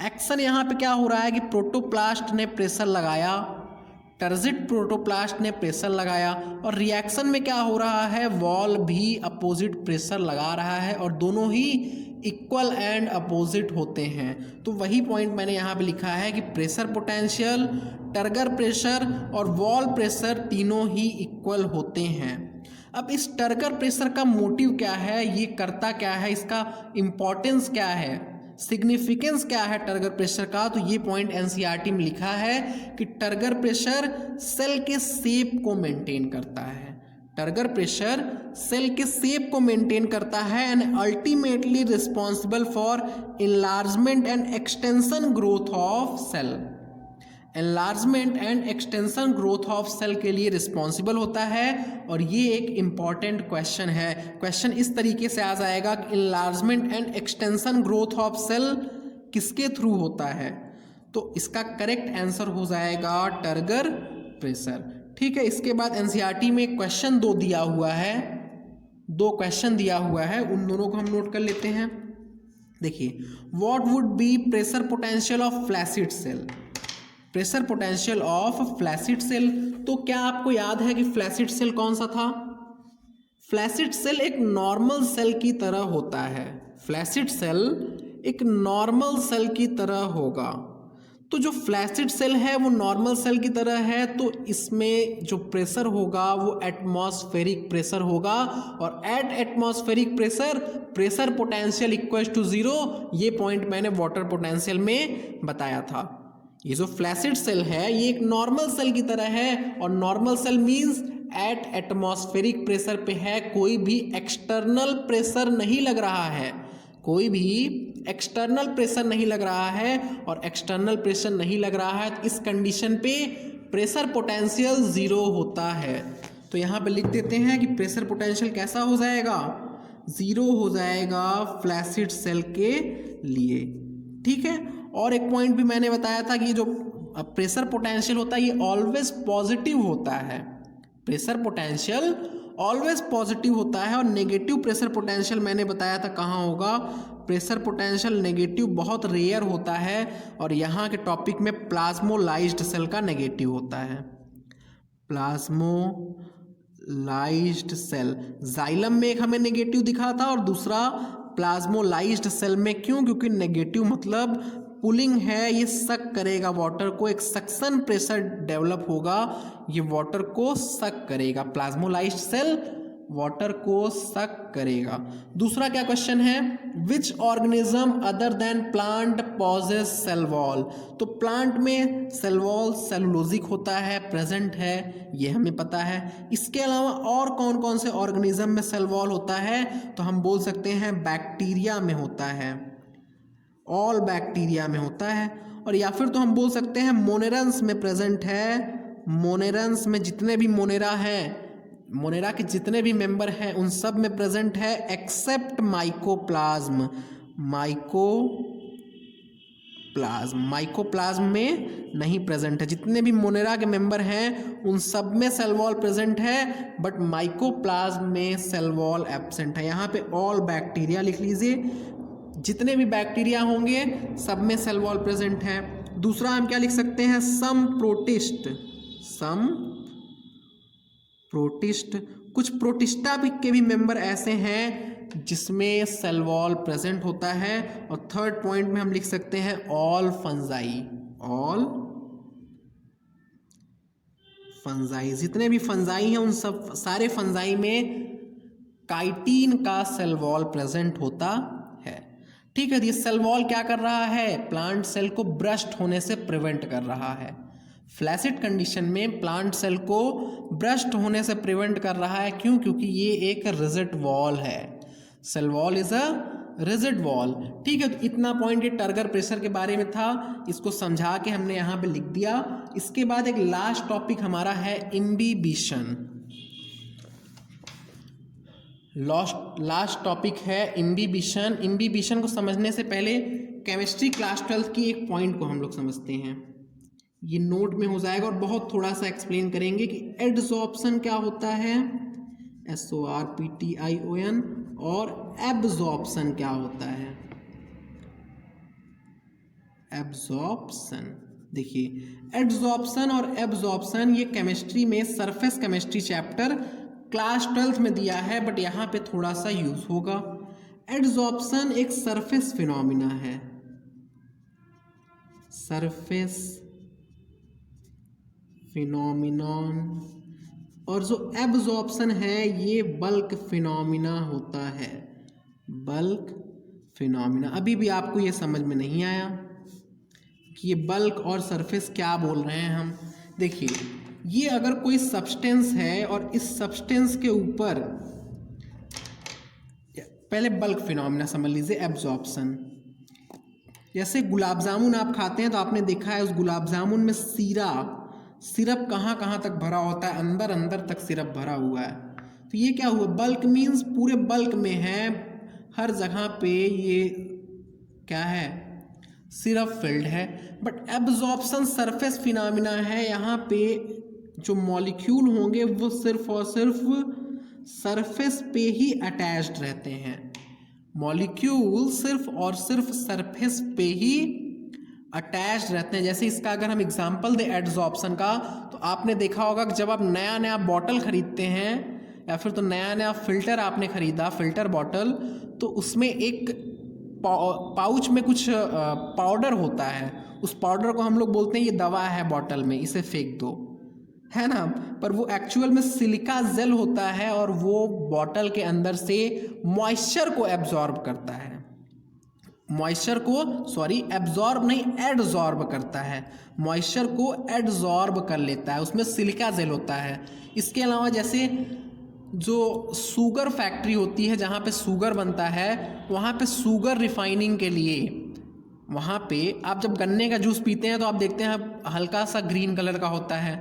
एक्शन यहाँ पे क्या हो रहा है कि प्रोटोप्लास्ट ने प्रेशर लगाया, टर्जिड प्रोटोप्लास्ट ने प्रेशर लगाया, और रिएक्शन में क्या हो रहा है? वॉल भी अपोजिट प्रेशर लगा रहा है, और दोनों ही इक्वल एंड अपोजिट होते हैं। तो वही पॉइंट मैंने यहाँ पे लिखा है कि प्रेशर पोटेंशियल, टर्गर प्रेशर और वॉल प्रेशर तीनों ही इक्वल होते हैं। अब इस टर्गर प्रेशर का मोटिव क्या है, ये करता क्या है, इसका इम्पोर्टेंस क्या है, सिग्निफिकेंस क्या है टर्गर प्रेशर का, तो ये पॉइंट एनसीईआरटी में लिखा है कि टर्गर प्रेशर सेल के शेप को मेंटेन करता है। टर्गर प्रेशर सेल के शेप को मेंटेन करता है and ultimately responsible for enlargement and extension growth of cell. Enlargement and extension growth of cell के लिए रिस्पॉन्सिबल होता है। और ये एक इम्पॉर्टेंट क्वेश्चन है। क्वेश्चन इस तरीके से आ जाएगा कि enlargement and extension growth of cell किसके थ्रू होता है, तो इसका करेक्ट आंसर हो जाएगा टर्गर प्रेशर। ठीक है, इसके बाद एनसीईआरटी में क्वेश्चन 2 दिया हुआ है, 2 क्वेश्चन दिया हुआ है, उन दोनों को हम नोट कर लेते हैं। देखिए, what would be pressure potential of flaccid cell? Pressure potential of flaccid cell, तो क्या आपको याद है कि फ्लैसिड सेल कौन सा था? फ्लैसिड सेल एक नॉर्मल सेल की तरह होता है। फ्लैसिड सेल एक नॉर्मल सेल की तरह होगा। तो जो फ्लैसिड सेल है वो नॉर्मल सेल की तरह है, तो इसमें जो प्रेशर होगा वो एटमॉस्फेरिक प्रेशर होगा, और at atmospheric pressure pressure potential equals to 0। ये पॉइंट मैंने वाटर पोटेंशियल में बताया था। ये जो फ्लैसिड सेल है ये एक नॉर्मल सेल की तरह है, और normal cell means at atmospheric pressure पे है, कोई भी एक्सटर्नल प्रेशर नहीं लग रहा है, कोई भी एक्सटर्नल प्रेशर नहीं लग रहा है। और एक्सटर्नल प्रेशर नहीं लग रहा है तो इस कंडीशन पे प्रेशर पोटेंशियल 0 होता है। तो यहाँ पे लिख देते हैं कि प्रेशर पोटेंशियल कैसा हो जाएगा? 0 हो जाएगा फ्लैसिड सेल के लिए। ठीक है, और एक पॉइंट भी मैंने बताया था कि जो प्रेशर पोटेंशियल होता है ये ऑलवेज पॉजिटिव होता है। प्रेशर पोटेंशियल ऑलवेज पॉजिटिव होता है, और नेगेटिव प्रेशर पोटेंशियल मैंने बताया था कहाँ होगा? प्रेशर पोटेंशियल नेगेटिव बहुत रेयर होता है, और यहाँ के टॉपिक में प्लाज्मोलाइज्ड सेल का नेगेटिव होता है। प्लाज्मोलाइज्ड सेल, जाइलम में एक हमें नेगेटिव दिखा था, और दूसरा प्लाज्मोलाइज्ड सेल में। क्यों? क्योंकि नेगेटिव मतलब पुलिंग है, ये सक करेगा वाटर को, एक सक्शन प्रेशर डेवलप होगा, ये वाटर को सक करेगा। प्लाज्मोलाइज्ड सेल वाटर को सक करेगा। दूसरा क्या क्वेश्चन है? Which organism other than plant possess cell wall? तो प्लांट में सेल वॉल सेलुलोजिक होता है, प्रेजेंट है, ये हमें पता है। इसके अलावा और कौन कौन से ऑर्गेनिज्म में सेल वॉल होता है? तो हम बोल सकते हैं बैक्टीरिया में होता है, ऑल बैक्टीरिया में होता है। और या फिर तो हम बोल सकते हैं मोनेरन्स में प्रेजेंट है। मोनेरन्स में जितने भी मोनेरा हैं, मोनेरा के जितने भी मेंबर हैं उन सब में प्रेजेंट है, एक्सेप्ट माइकोप्लाज्म। माइकोप्लाज्म में नहीं प्रेजेंट है। जितने भी मोनेरा के मेंबर हैं उन सब में सेल वॉल प्रेजेंट है, बट माइकोप्लाज्म में सेल वॉल एब्सेंट है। यहाँ पे ऑल बैक्टीरिया लिख लीजिए, जितने भी बैक्टीरिया होंगे सब में सेल वॉल प्रेजेंट है। दूसरा हम क्या लिख सकते हैं? सम प्रोटिस्ट, कुछ प्रोटिस्टा के भी मेंबर ऐसे हैं जिसमें सेल वॉल प्रेजेंट होता है। और थर्ड पॉइंट में हम लिख सकते हैं ऑल फंजाई। ऑल फंजाई, जितने भी फंजाई हैं उन सब सारे फंजाई में काइटिन का सेल वॉल प्रेजेंट होता है। ठीक है, ये सेल वॉल क्या कर रहा है, प्लांट सेल को ब्रस्ट होने से प्रिवेंट कर रहा है। फ्लैसिड कंडीशन में प्लांट सेल को ब्रस्ट होने से प्रिवेंट कर रहा है, क्यों, क्योंकि ये एक रिजिड वॉल है। Cell wall is a rigid wall. ठीक है, तो इतना पॉइंट ये टर्गर प्रेशर के बारे में था, इसको समझा के हमने यहाँ पे लिख दिया। इसके बाद एक लास्ट टॉपिक हमारा है इम्बिबिशन। लास्ट टॉपिक है इम्बिबिशन। इम्बिबिशन को समझने से पहले केमिस्ट्री क्लास 12 की एक पॉइंट को हम लोग समझते हैं, ये नोट में हो जाएगा और बहुत थोड़ा सा एक्सप्लेन करेंगे कि एडजॉर्प्शन क्या होता है, SORPTION, और एब्जॉर्प्शन क्या होता है, एब्जॉर्प्शन। देखिए एडजॉर्प्शन और एब्जॉर्प्शन ये केमिस्ट्री में सरफेस केमिस्ट्री चैप्टर क्लास 12 में दिया है, बट यहाँ पे थोड़ा सा यूज होगा। एडजॉर्प्शन एक सरफेस फिनोमिना है, सरफेस फिनोमिनॉन, और जो एब्जॉर्प्शन है ये बल्क फिनोमिना होता है, बल्क फिनोमिना। अभी भी आपको ये समझ में नहीं आया कि ये बल्क और सरफेस क्या बोल रहे हैं हम। देखिए ये अगर कोई सब्सटेंस है और इस सब्सटेंस के ऊपर, पहले बल्क फिनोमिना समझ लीजिए, एब्जॉर्प्शन। जैसे गुलाब जामुन आप खाते हैं तो आपने देखा है उस गुलाब जामुन में सिरप कहाँ कहाँ तक भरा होता है, अंदर अंदर तक सिरप भरा हुआ है। तो ये क्या हुआ, बल्क मीन्स पूरे बल्क में है, हर जगह पे ये क्या है, सिरप फिल्ड है। बट एब्जॉर्प्शन सरफेस फिनोमिना है, यहाँ पे जो मॉलिक्यूल होंगे वो सिर्फ और सिर्फ सरफेस पे ही अटैच्ड रहते हैं, मॉलिक्यूल सिर्फ और सिर्फ सरफेस पे ही अटैच्ड रहते हैं। जैसे इसका अगर हम एग्जांपल दें एडजॉर्प्शन का, तो आपने देखा होगा कि जब आप नया नया बॉटल खरीदते हैं या फिर तो नया नया फिल्टर आपने खरीदा, फिल्टर बॉटल, तो उसमें एक पाउच में कुछ पाउडर होता है, उस पाउडर को हम लोग बोलते हैं ये दवा है बॉटल में, इसे फेंक दो, है ना। पर वो एक्चुअल में सिलिका जेल होता है और वो बॉटल के अंदर से मॉइस्चर को एब्जॉर्ब करता है, मॉइस्चर को एब्जॉर्ब नहीं एडजॉर्ब करता है, मॉइस्चर को एडजॉर्ब कर लेता है, उसमें सिलिका जेल होता है। इसके अलावा जैसे जो शुगर फैक्ट्री होती है जहाँ पे शुगर बनता है, वहाँ पे शुगर रिफाइनिंग के लिए, वहाँ पे आप जब गन्ने का जूस पीते हैं तो आप देखते हैं हल्का सा ग्रीन कलर का होता है,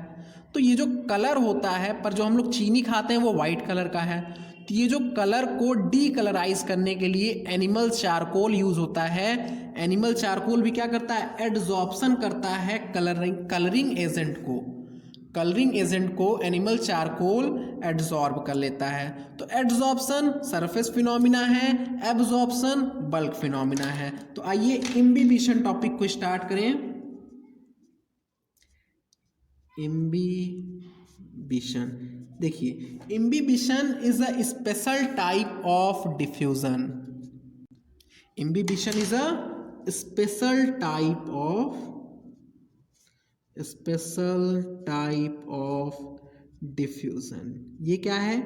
तो ये जो कलर होता है, पर जो हम लोग चीनी खाते हैं वो वाइट कलर का है। तो ये जो कलर को डी कलराइज करने के लिए एनिमल चारकोल यूज होता है। एनिमल चारकोल भी क्या करता है, एडजॉर्प्शन करता है कलरिंग एजेंट को एनिमल चारकोल एडजॉर्ब कर लेता है। तो एडजॉर्प्शन सरफेस फिनोमिना है, एब्जॉर्प्शन बल्क फिनोमिना है। तो आइए इम्बिबिशन टॉपिक को स्टार्ट करें। इम्बिबिशन, देखिए imbibition is a special type of diffusion. Imbibition is a special type of diffusion. ये क्या है,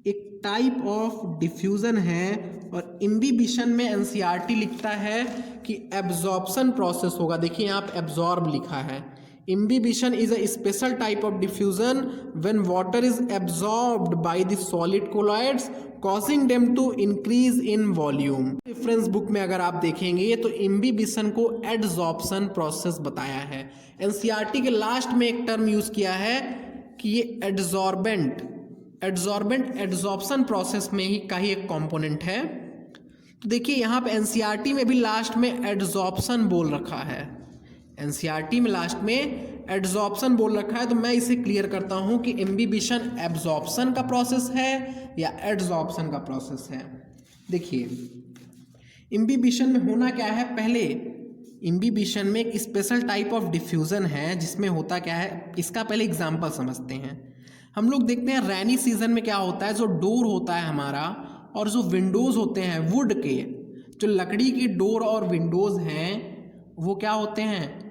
एक टाइप ऑफ डिफ्यूजन है। और इम्बिबिशन में एनसीईआरटी लिखता है कि एब्जॉर्प्शन प्रोसेस होगा। देखिए यहाँ पे एब्जॉर्ब लिखा है। Imbibition is a special type of diffusion when water is absorbed by the solid colloids, causing them to increase in volume. Reference book में अगर आप देखेंगे तो इम्बिबिशन को एडजॉर्प्शन प्रोसेस बताया है। एनसीईआरटी के लास्ट में एक टर्म यूज किया है कि ये एडजॉर्बेंट एडजॉर्प्शन प्रोसेस में ही का ही एक कंपोनेंट है। तो देखिए यहाँ पे एनसीईआरटी में भी लास्ट में एडजॉर्प्शन बोल रखा है, एनसीईआरटी में लास्ट में एडजॉर्प्शन बोल रखा है। तो मैं इसे क्लियर करता हूं कि इम्बिबिशन एब्जॉर्प्शन का प्रोसेस है या एडजॉर्प्शन का प्रोसेस है। देखिए इम्बिबिशन में होना क्या है, पहले इम्बिबिशन में एक स्पेशल टाइप ऑफ डिफ्यूजन है जिसमें होता क्या है, इसका पहले एग्जांपल समझते हैं। हम लोग देखते हैं रैनी सीजन में क्या होता है, जो डोर होता है हमारा और जो विंडोज होते हैं वुड के, जो लकड़ी की डोर और विंडोज हैं वो क्या होते हैं,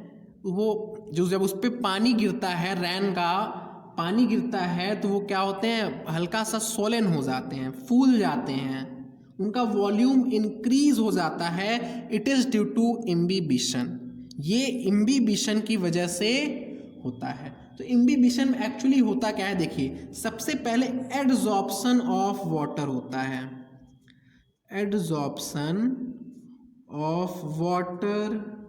वो जो जब उस पर पानी गिरता है, रेन का पानी गिरता है, तो वो क्या होते हैं, हल्का सा सोलन हो जाते हैं, फूल जाते हैं, उनका वॉल्यूम इंक्रीज हो जाता है। It is due to imbibition. ये इम्बिबिशन की वजह से होता है। तो इम्बिबिशन में एक्चुअली होता क्या है, देखिए सबसे पहले एडजॉर्प्शन ऑफ वाटर होता है। Adsorption of water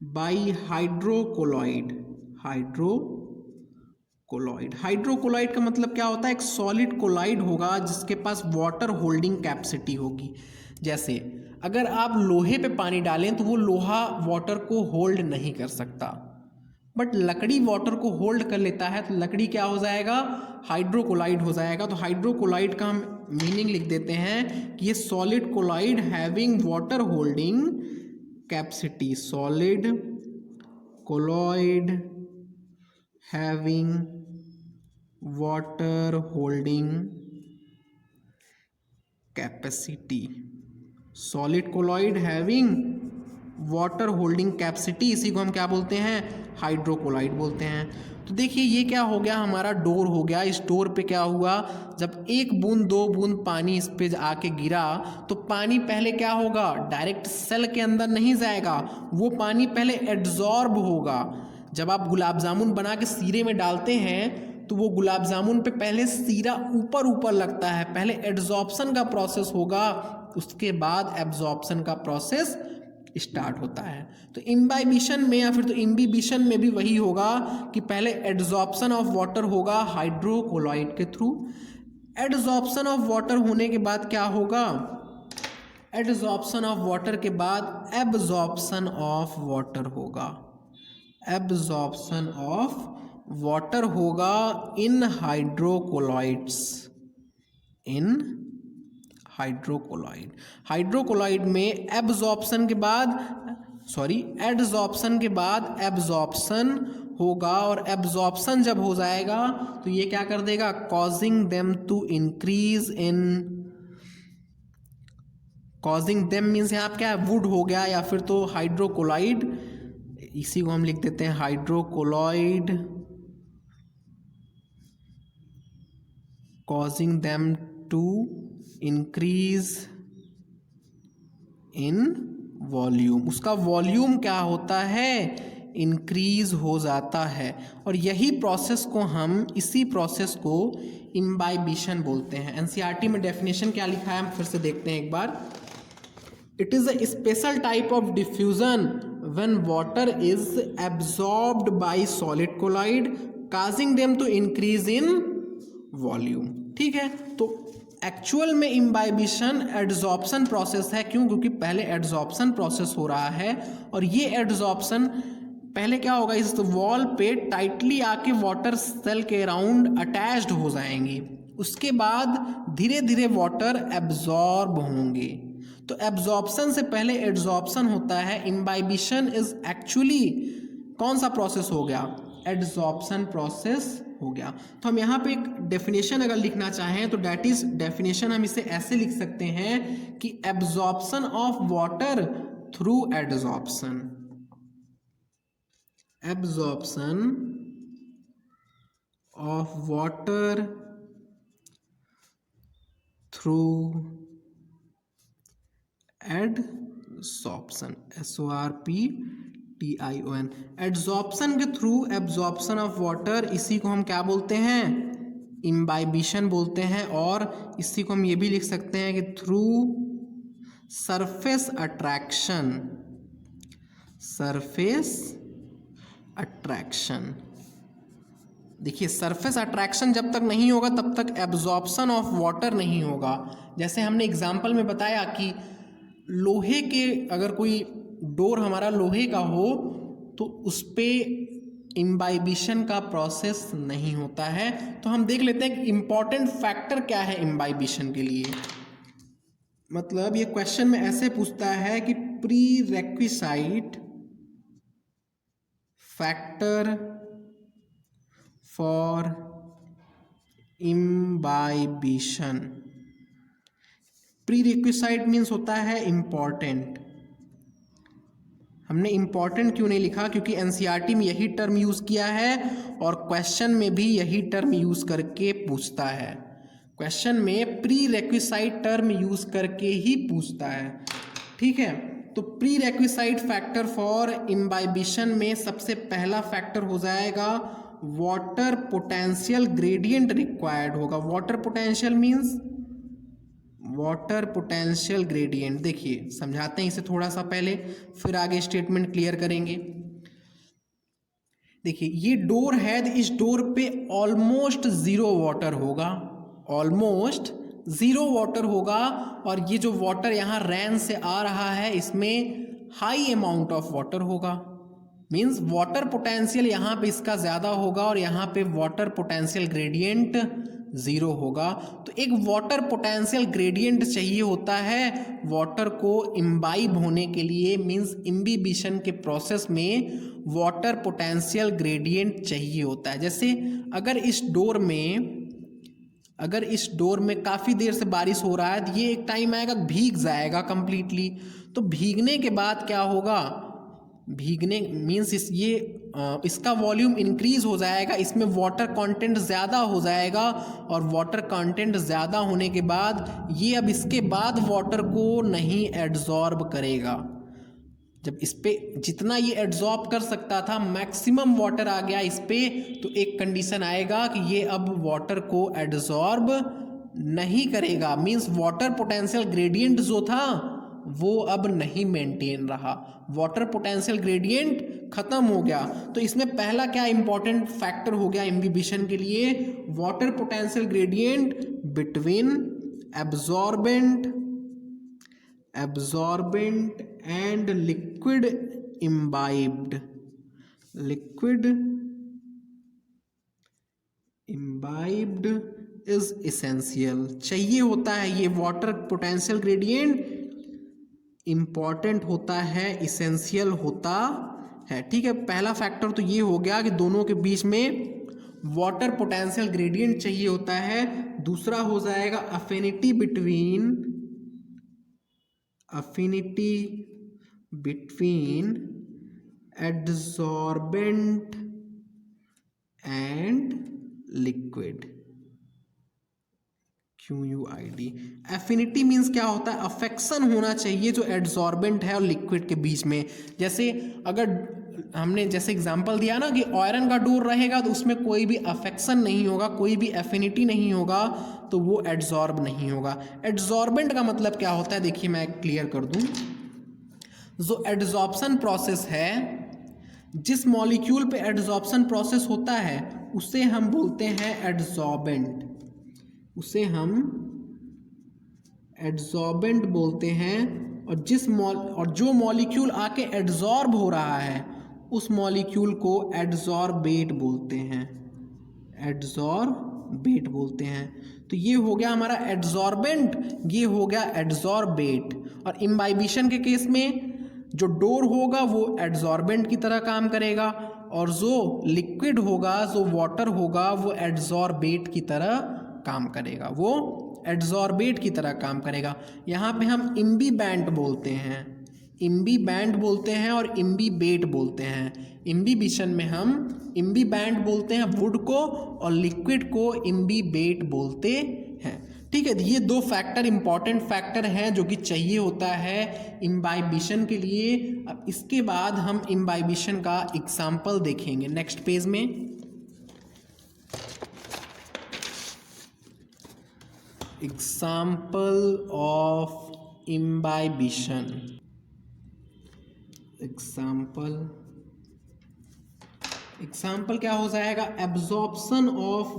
by hydrocolloid. Hydrocolloid का मतलब क्या होता है, एक सॉलिड कोलाइड होगा जिसके पास वाटर होल्डिंग कैपेसिटी होगी। जैसे अगर आप लोहे पे पानी डालें तो वो लोहा वाटर को होल्ड नहीं कर सकता, बट लकड़ी वाटर को होल्ड कर लेता है, तो लकड़ी क्या हो जाएगा, हाइड्रोकोलाइड हो जाएगा। तो हाइड्रोकोलाइड का हम मीनिंग लिख देते हैं कि ये solid colloid having water holding capacity. Solid colloid having water holding capacity. Solid colloid having water holding capacity, इसी को हम क्या बोलते हैं, हाइड्रोकोलाइड बोलते हैं। तो देखिए ये क्या हो गया, हमारा डोर हो गया। इस डोर पे क्या हुआ, जब एक बूंद दो बूंद पानी इस पे आके गिरा तो पानी पहले क्या होगा, डायरेक्ट सेल के अंदर नहीं जाएगा, वो पानी पहले एड्जॉर्ब होगा। जब आप गुलाब जामुन बना के सीरे में डालते हैं तो वो गुलाब जामुन पे पहले सीरा ऊपर ऊपर लगता है, पहले एड्जॉर्प्शन का प्रोसेस होगा, उसके बाद एब्जॉर्प्शन का प्रोसेस स्टार्ट होता है। तो इम्बाइबिशन में या फिर तो इम्बिबिशन में भी वही होगा कि पहले एड्जॉर्प्शन ऑफ वाटर होगा हाइड्रोकोलॉइड के थ्रू। एड्जॉर्प्शन ऑफ वाटर होने के बाद क्या होगा, एड्जॉर्प्शन ऑफ वाटर के बाद एब्जॉर्प्शन ऑफ वाटर होगा। एब्जॉर्प्शन ऑफ वाटर होगा इन हाइड्रोकोलॉइड्स। इन हाइड्रोकोलॉइड में एब्जॉर्प्शन के बाद एडजॉर्प्शन के बाद एब्जॉर्प्शन होगा, और एब्जॉर्प्शन जब हो जाएगा तो ये क्या कर देगा, causing them to increase in. Causing them means यहाँ क्या है, वुड हो गया या फिर तो हाइड्रोकोलाइड, इसी को हम लिख देते हैं hydrocolloid, causing them to increase in volume. उसका वॉल्यूम क्या होता है, इंक्रीज हो जाता है। और यही प्रोसेस को हम, इसी प्रोसेस को इम्बाइबिशन बोलते हैं। एनसीईआरटी में डेफिनेशन क्या लिखा है हम फिर से देखते हैं एक बार। It is a special type of diffusion when water is absorbed by solid colloid causing them to increase in volume. ठीक है, तो एक्चुअल में इम्बाइबिशन एड्जॉर्प्शन प्रोसेस है। क्यों, क्योंकि पहले एड्जॉर्प्शन प्रोसेस हो रहा है, और ये एड्जॉर्प्शन पहले क्या होगा, इस वॉल पे टाइटली आके वाटर सेल के अराउंड अटैच्ड हो जाएंगी, उसके बाद धीरे धीरे वाटर एब्जॉर्ब होंगे। तो एब्जॉर्प्शन से पहले एड्जॉर्प्शन होता है। इम्बाइबिशन इज एक्चुअली कौन सा प्रोसेस हो गया, एड्जॉर्प्शन प्रोसेस हो गया। तो हम यहाँ पे एक डेफिनेशन अगर लिखना चाहें तो डेट इज डेफिनेशन हम इसे ऐसे लिख सकते हैं कि absorption of water through adsorption. Absorption of water through adsorption, SORPTION, adsorption के थ्रू एब्जॉर्प्शन ऑफ वाटर, इसी को हम क्या बोलते हैं, इम्बाइबिशन बोलते हैं। और इसी को हम ये भी लिख सकते हैं कि through surface attraction. Surface attraction, देखिए सरफेस अट्रैक्शन जब तक नहीं होगा तब तक एब्जॉर्प्शन ऑफ वाटर नहीं होगा। जैसे हमने एग्जाम्पल में बताया कि लोहे के, अगर कोई डोर हमारा लोहे का हो तो उस पर इम्बाइबिशन का प्रोसेस नहीं होता है। तो हम देख लेते हैं कि इम्पॉर्टेंट फैक्टर क्या है इम्बाइबिशन के लिए। मतलब ये क्वेश्चन में ऐसे पूछता है कि prerequisite factor for imbibition. Prerequisite means होता है इम्पॉर्टेंट, हमने इम्पॉर्टेंट क्यों नहीं लिखा? क्योंकि एनसीईआरटी में यही टर्म यूज़ किया है और क्वेश्चन में भी यही टर्म यूज़ करके पूछता है। क्वेश्चन में प्री रेक्विसाइट टर्म यूज़ करके ही पूछता है, ठीक है। तो प्री रेक्विसाइट फैक्टर फॉर इम्बाइबिशन में सबसे पहला फैक्टर हो जाएगा वाटर पोटेंशियल ग्रेडियंट रिक्वायर्ड होगा। Water potential means water potential gradient. देखिए समझाते हैं इसे थोड़ा सा पहले, फिर आगे स्टेटमेंट क्लियर करेंगे। देखिए ये डोर है, इस डोर पे ऑलमोस्ट ज़ीरो वाटर होगा, ऑलमोस्ट ज़ीरो वाटर होगा। और ये जो वाटर यहाँ रेन से आ रहा है इसमें हाई अमाउंट ऑफ वाटर होगा, मीन्स वाटर पोटेंशियल यहाँ पे इसका ज़्यादा होगा और यहाँ पे वाटर पोटेंशियल ग्रेडियंट ज़ीरो होगा। तो एक वाटर पोटेंशियल ग्रेडियंट चाहिए होता है वाटर को इम्बाइब होने के लिए, मीन्स इम्बिबिशन के प्रोसेस में वाटर पोटेंशियल ग्रेडियंट चाहिए होता है। जैसे अगर इस डोर में काफ़ी देर से बारिश हो रहा है तो ये एक टाइम आएगा भीग जाएगा कंप्लीटली। तो भीगने के बाद क्या होगा? भीगने मीन्स इसका वॉल्यूम इंक्रीज हो जाएगा, इसमें वाटर कंटेंट ज़्यादा हो जाएगा और वाटर कंटेंट ज़्यादा होने के बाद ये अब इसके बाद वाटर को नहीं एड्जॉर्ब करेगा। जब इस पे जितना ये एड्जॉर्ब कर सकता था मैक्सिमम वाटर आ गया इस पे, तो एक कंडीशन आएगा कि ये अब वाटर को एड्जॉर्ब नहीं करेगा, मीन्स वाटर पोटेंशियल ग्रेडियंट जो था वो अब नहीं मेंटेन रहा, वाटर पोटेंशियल ग्रेडियंट खत्म हो गया। तो इसमें पहला क्या इंपॉर्टेंट फैक्टर हो गया इम्बिबिशन के लिए? Water potential gradient between absorbent and liquid imbibed is essential. चाहिए होता है ये वाटर पोटेंशियल ग्रेडियंट, इम्पॉर्टेंट होता है, इसेंशियल होता है, ठीक है। पहला फैक्टर तो ये हो गया कि दोनों के बीच में वाटर पोटेंशियल ग्रेडियंट चाहिए होता है। दूसरा हो जाएगा affinity between adsorbent and liquid, QUID। Affinity means क्या होता है? अफेक्शन होना चाहिए जो एड्सॉर्बेंट है और लिक्विड के बीच में। जैसे अगर हमने जैसे एग्जांपल दिया ना कि आयरन का डोर रहेगा तो उसमें कोई भी अफेक्शन नहीं होगा, कोई भी एफिनिटी नहीं होगा, तो वो एड्सॉर्ब नहीं होगा। एड्सॉर्बेंट का मतलब क्या होता है? देखिए मैं क्लियर कर दूं। जो एड्सॉर्प्शन प्रोसेस है, जिस मॉलिक्यूल पे एड्सॉर्प्शन प्रोसेस होता है उसे हम बोलते हैं एड्सॉर्बेंट, उसे हम एड्सॉर्बेंट बोलते हैं। और जो मॉलिक्यूल आके एड्सॉर्ब हो रहा है उस मॉलिक्यूल को एड्सॉर्बेट बोलते हैं, एड्सॉर्बेट बोलते हैं। तो ये हो गया हमारा एड्सॉर्बेंट, ये हो गया एड्सॉर्बेट। और इम्बाइबिशन के केस में जो डोर होगा वो एड्सॉर्बेंट की तरह काम करेगा और जो लिक्विड होगा, जो वाटर होगा, वो एड्सॉर्बेट की तरह काम करेगा, वो एड्सॉर्बेट की तरह काम करेगा। यहाँ पे हम इम्बीबैंट बोलते हैं, इम्बीबैंट बोलते हैं और इम्बीबेट बोलते हैं। इम्बीबिशन में हम इम्बीबैंट बोलते हैं वुड को और लिक्विड को इम्बीबेट बोलते हैं, ठीक है। ये दो फैक्टर इंपॉर्टेंट फैक्टर हैं जो कि चाहिए होता है इम्बाइबिशन के लिए। अब इसके बाद हम इम्बाइबिशन का एग्जाम्पल देखेंगे नेक्स्ट पेज में। एग्जाम्पल ऑफ इम्बाइबिशन, एग्जाम्पल क्या हो जाएगा? Absorption of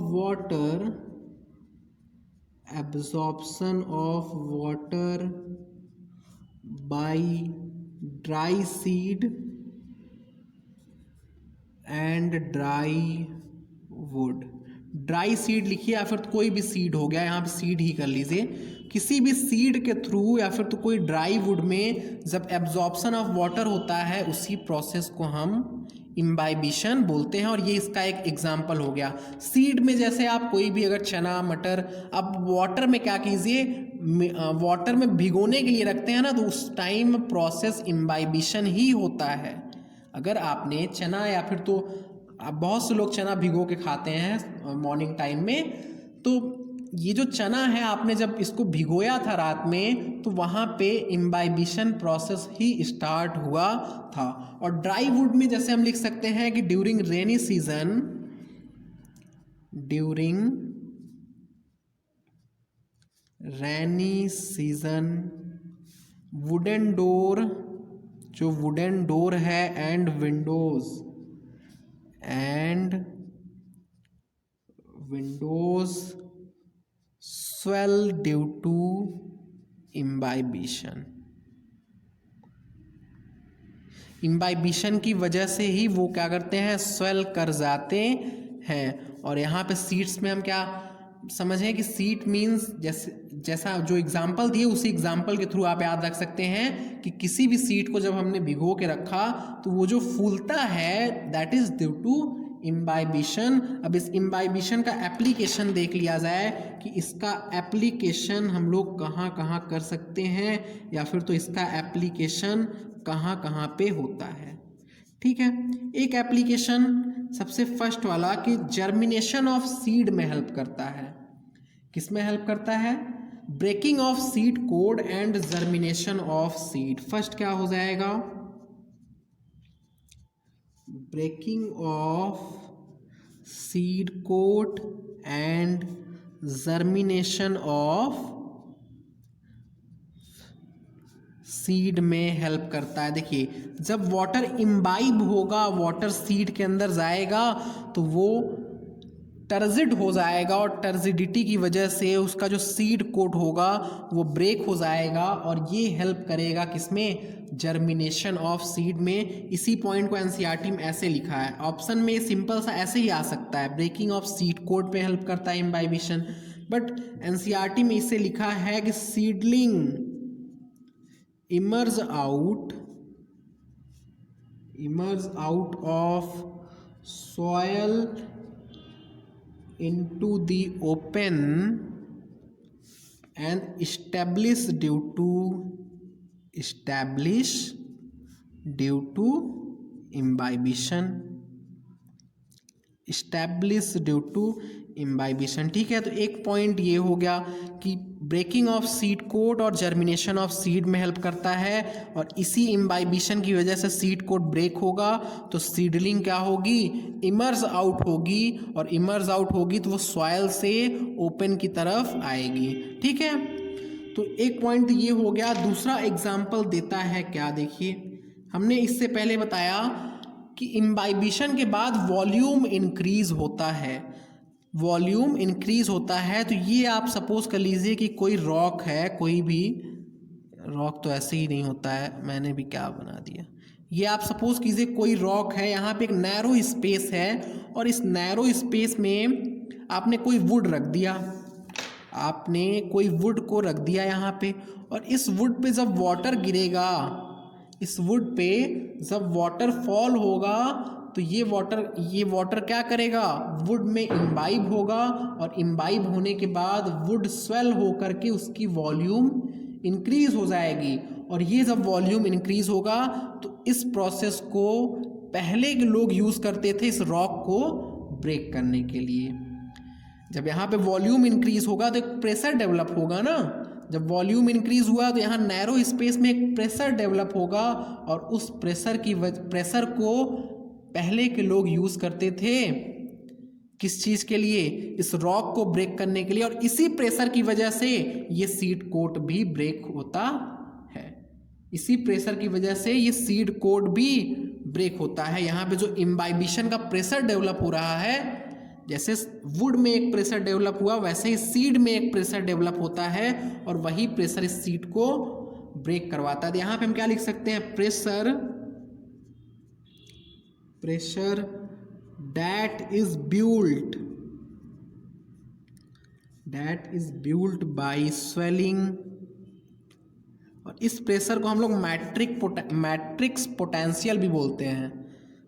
water by dry seed and dry would. Dry seed लिखिए या फिर कोई भी सीड हो गया, यहाँ पे सीड ही कर लीजिए। किसी भी सीड के थ्रू या फिर तो कोई ड्राई वुड में जब एब्जॉर्प्शन ऑफ वाटर होता है उसी प्रोसेस को हम इम्बाइबिशन बोलते हैं, और ये इसका एक एग्जाम्पल हो गया। सीड में जैसे आप कोई भी अगर चना मटर, अब वाटर में क्या कीजिए, वाटर में भिगोने के लिए रखते हैं ना, तो उस टाइम प्रोसेस इम्बाइबिशन ही होता है। अगर आपने चना, या फिर तो बहुत से लोग चना भिगो के खाते हैं मॉर्निंग टाइम में, तो ये जो चना है आपने जब इसको भिगोया था रात में, तो वहाँ पे इम्बाइबिशन प्रोसेस ही स्टार्ट हुआ था। और ड्राई वुड में जैसे हम लिख सकते हैं कि during rainy season, wooden door, जो वुडन डोर है and windows swell due to imbibition. Imbibition की वजह से ही वो क्या करते हैं, स्वेल कर जाते हैं। और यहाँ पे सीड्स में हम क्या समझें कि सीड मीन्स जैसा जो एग्जाम्पल दिए उसी एग्जाम्पल के थ्रू आप याद रख सकते हैं कि किसी भी सीड को जब हमने भिगो के रखा तो वो जो फूलता है that is due to imbibition. अब इस इम्बाइबिशन का एप्लीकेशन देख लिया जाए कि इसका एप्लीकेशन हम लोग कहाँ कहाँ कर सकते हैं, या फिर तो इसका एप्लीकेशन कहाँ कहाँ पे होता है। ठीक है, एक एप्लीकेशन सबसे फर्स्ट वाला कि जर्मिनेशन ऑफ सीड में हेल्प करता है। किस में हेल्प करता है? Breaking of seed coat and germination of seed. First क्या हो जाएगा? Breaking of seed coat and germination of seed में हेल्प करता है। देखिए, जब वाटर इम्बाइब होगा, वाटर सीड के अंदर जाएगा तो वो टर्जिड हो जाएगा, और टर्जिडिटी की वजह से उसका जो सीड कोट होगा वो ब्रेक हो जाएगा, और ये हेल्प करेगा किसमें? जर्मिनेशन ऑफ सीड में। इसी पॉइंट को एनसीईआरटी में ऐसे लिखा है, ऑप्शन में सिंपल सा ऐसे ही आ सकता है, ब्रेकिंग ऑफ सीड कोट पे हेल्प करता है इम्बाइबिशन, बट एनसीईआरटी में इसे लिखा है कि seedling emerge out of soil into the open and establish due to imbibition। ठीक है, तो एक पॉइंट ये हो गया कि ब्रेकिंग ऑफ सीड कोट और जर्मिनेशन ऑफ सीड में हेल्प करता है, और इसी इम्बाइबिशन की वजह से सीड कोट ब्रेक होगा तो सीडलिंग क्या होगी? इमर्ज आउट होगी, और इमर्ज आउट होगी तो वो सॉइल से ओपन की तरफ आएगी। ठीक है, तो एक पॉइंट ये हो गया। दूसरा एग्जाम्पल देता है क्या, देखिए, हमने इससे पहले बताया कि इम्बाइबिशन के बाद वॉल्यूम इंक्रीज होता है। वॉल्यूम इंक्रीज होता है तो ये आप सपोज कर लीजिए कि कोई रॉक है, कोई भी रॉक तो ऐसे ही नहीं होता है, मैंने भी क्या बना दिया। ये आप सपोज कीजिए कोई रॉक है, यहाँ पे एक नैरो स्पेस है, और इस नैरो स्पेस में आपने कोई वुड रख दिया, आपने कोई वुड को रख दिया यहाँ पे, और इस वुड पे जब वाटर गिरेगा, इस वुड पे जब वाटर फॉल होगा तो ये वाटर क्या करेगा? वुड में इम्बाइब होगा, और इम्बाइब होने के बाद वुड स्वेल होकर के उसकी वॉल्यूम इंक्रीज हो जाएगी, और ये जब वॉल्यूम इंक्रीज होगा तो इस प्रोसेस को पहले के लोग यूज़ करते थे इस रॉक को ब्रेक करने के लिए। जब यहाँ पे वॉल्यूम इंक्रीज होगा तो एक प्रेशर डेवलप होगा ना, जब वॉल्यूम इंक्रीज हुआ तो यहाँ नैरो स्पेस में एक प्रेशर डेवलप होगा, और उस प्रेशर को पहले के लोग यूज़ करते थे किस चीज़ के लिए? इस रॉक को ब्रेक करने के लिए, और इसी प्रेशर की वजह से ये सीड कोट भी ब्रेक होता है। इसी प्रेशर की वजह से ये सीड कोट भी ब्रेक होता है। यहाँ पे जो इम्बाइबिशन का प्रेशर डेवलप हो रहा है, जैसे वुड में एक प्रेशर डेवलप हुआ वैसे ही सीड में एक प्रेशर डेवलप होता है, और वही प्रेशर इस सीड को ब्रेक करवाता है। यहाँ पे हम क्या लिख सकते हैं? Pressure that is built by swelling, और इस प्रेशर को हम लोग मैट्रिक्स पोटेंशियल भी बोलते हैं।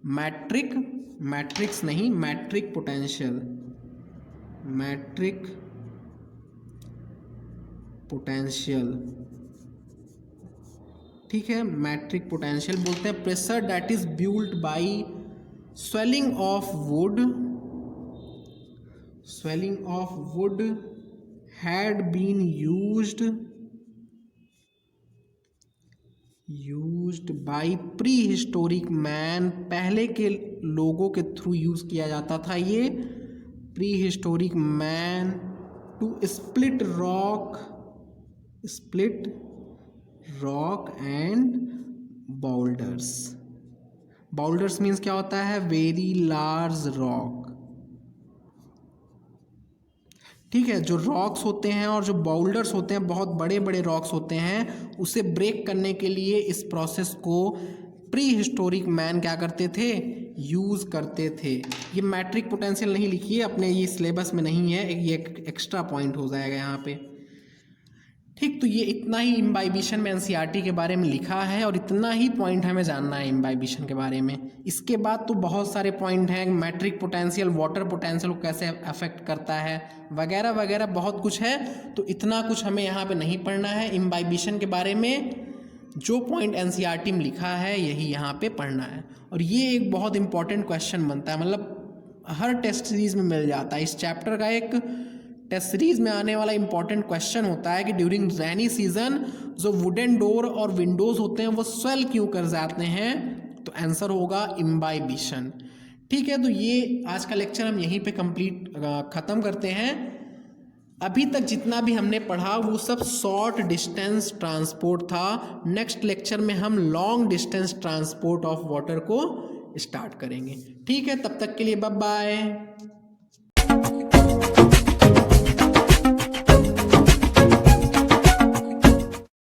मैट्रिक्स नहीं, मैट्रिक पोटेंशियल, ठीक है, मैट्रिक पोटेंशियल बोलते हैं। Pressure that is build by swelling of wood had been used by prehistoric man, पहले के लोगों के थ्रू यूज किया जाता था ये prehistoric man to split rock and boulders means क्या होता है, वेरी लार्ज रॉक, ठीक है। जो रॉक्स होते हैं और जो बाउल्डर्स होते हैं, बहुत बड़े बड़े रॉक्स होते हैं, उसे ब्रेक करने के लिए इस प्रोसेस को प्री हिस्टोरिक मैन क्या करते थे, यूज़ करते थे। ये मैट्रिक पोटेंशियल नहीं लिखी है अपने, ये सिलेबस में नहीं है, ये एक एक्स्ट्रा पॉइंट हो जाएगा यहाँ पे, ठीक। तो ये इतना ही इम्बाइबिशन में एनसीईआरटी के बारे में लिखा है और इतना ही पॉइंट हमें जानना है इम्बाइबिशन के बारे में। इसके बाद तो बहुत सारे पॉइंट हैं, मैट्रिक पोटेंशियल वाटर पोटेंशियल को कैसे अफेक्ट करता है वगैरह वगैरह, बहुत कुछ है। तो इतना कुछ हमें यहाँ पे नहीं पढ़ना है। इम्बाइबिशन के बारे में जो पॉइंट एनसीईआरटी में लिखा है यही यहाँ पे पढ़ना है। और ये एक बहुत इंपॉर्टेंट क्वेश्चन बनता है, मतलब हर टेस्ट सीरीज में मिल जाता है। इस चैप्टर का एक टेस्ट सीरीज में आने वाला इंपॉर्टेंट क्वेश्चन होता है कि ड्यूरिंग रेनी सीजन जो वुडन डोर और विंडोज होते हैं वो स्वेल क्यों कर जाते हैं, तो आंसर होगा इम्बाइबिशन, ठीक है। तो ये आज का लेक्चर हम यहीं पे ख़त्म करते हैं। अभी तक जितना भी हमने पढ़ा वो सब शॉर्ट डिस्टेंस ट्रांसपोर्ट था। नेक्स्ट लेक्चर में हम long distance transport of water को स्टार्ट करेंगे, ठीक है। तब तक के लिए बाय बाय।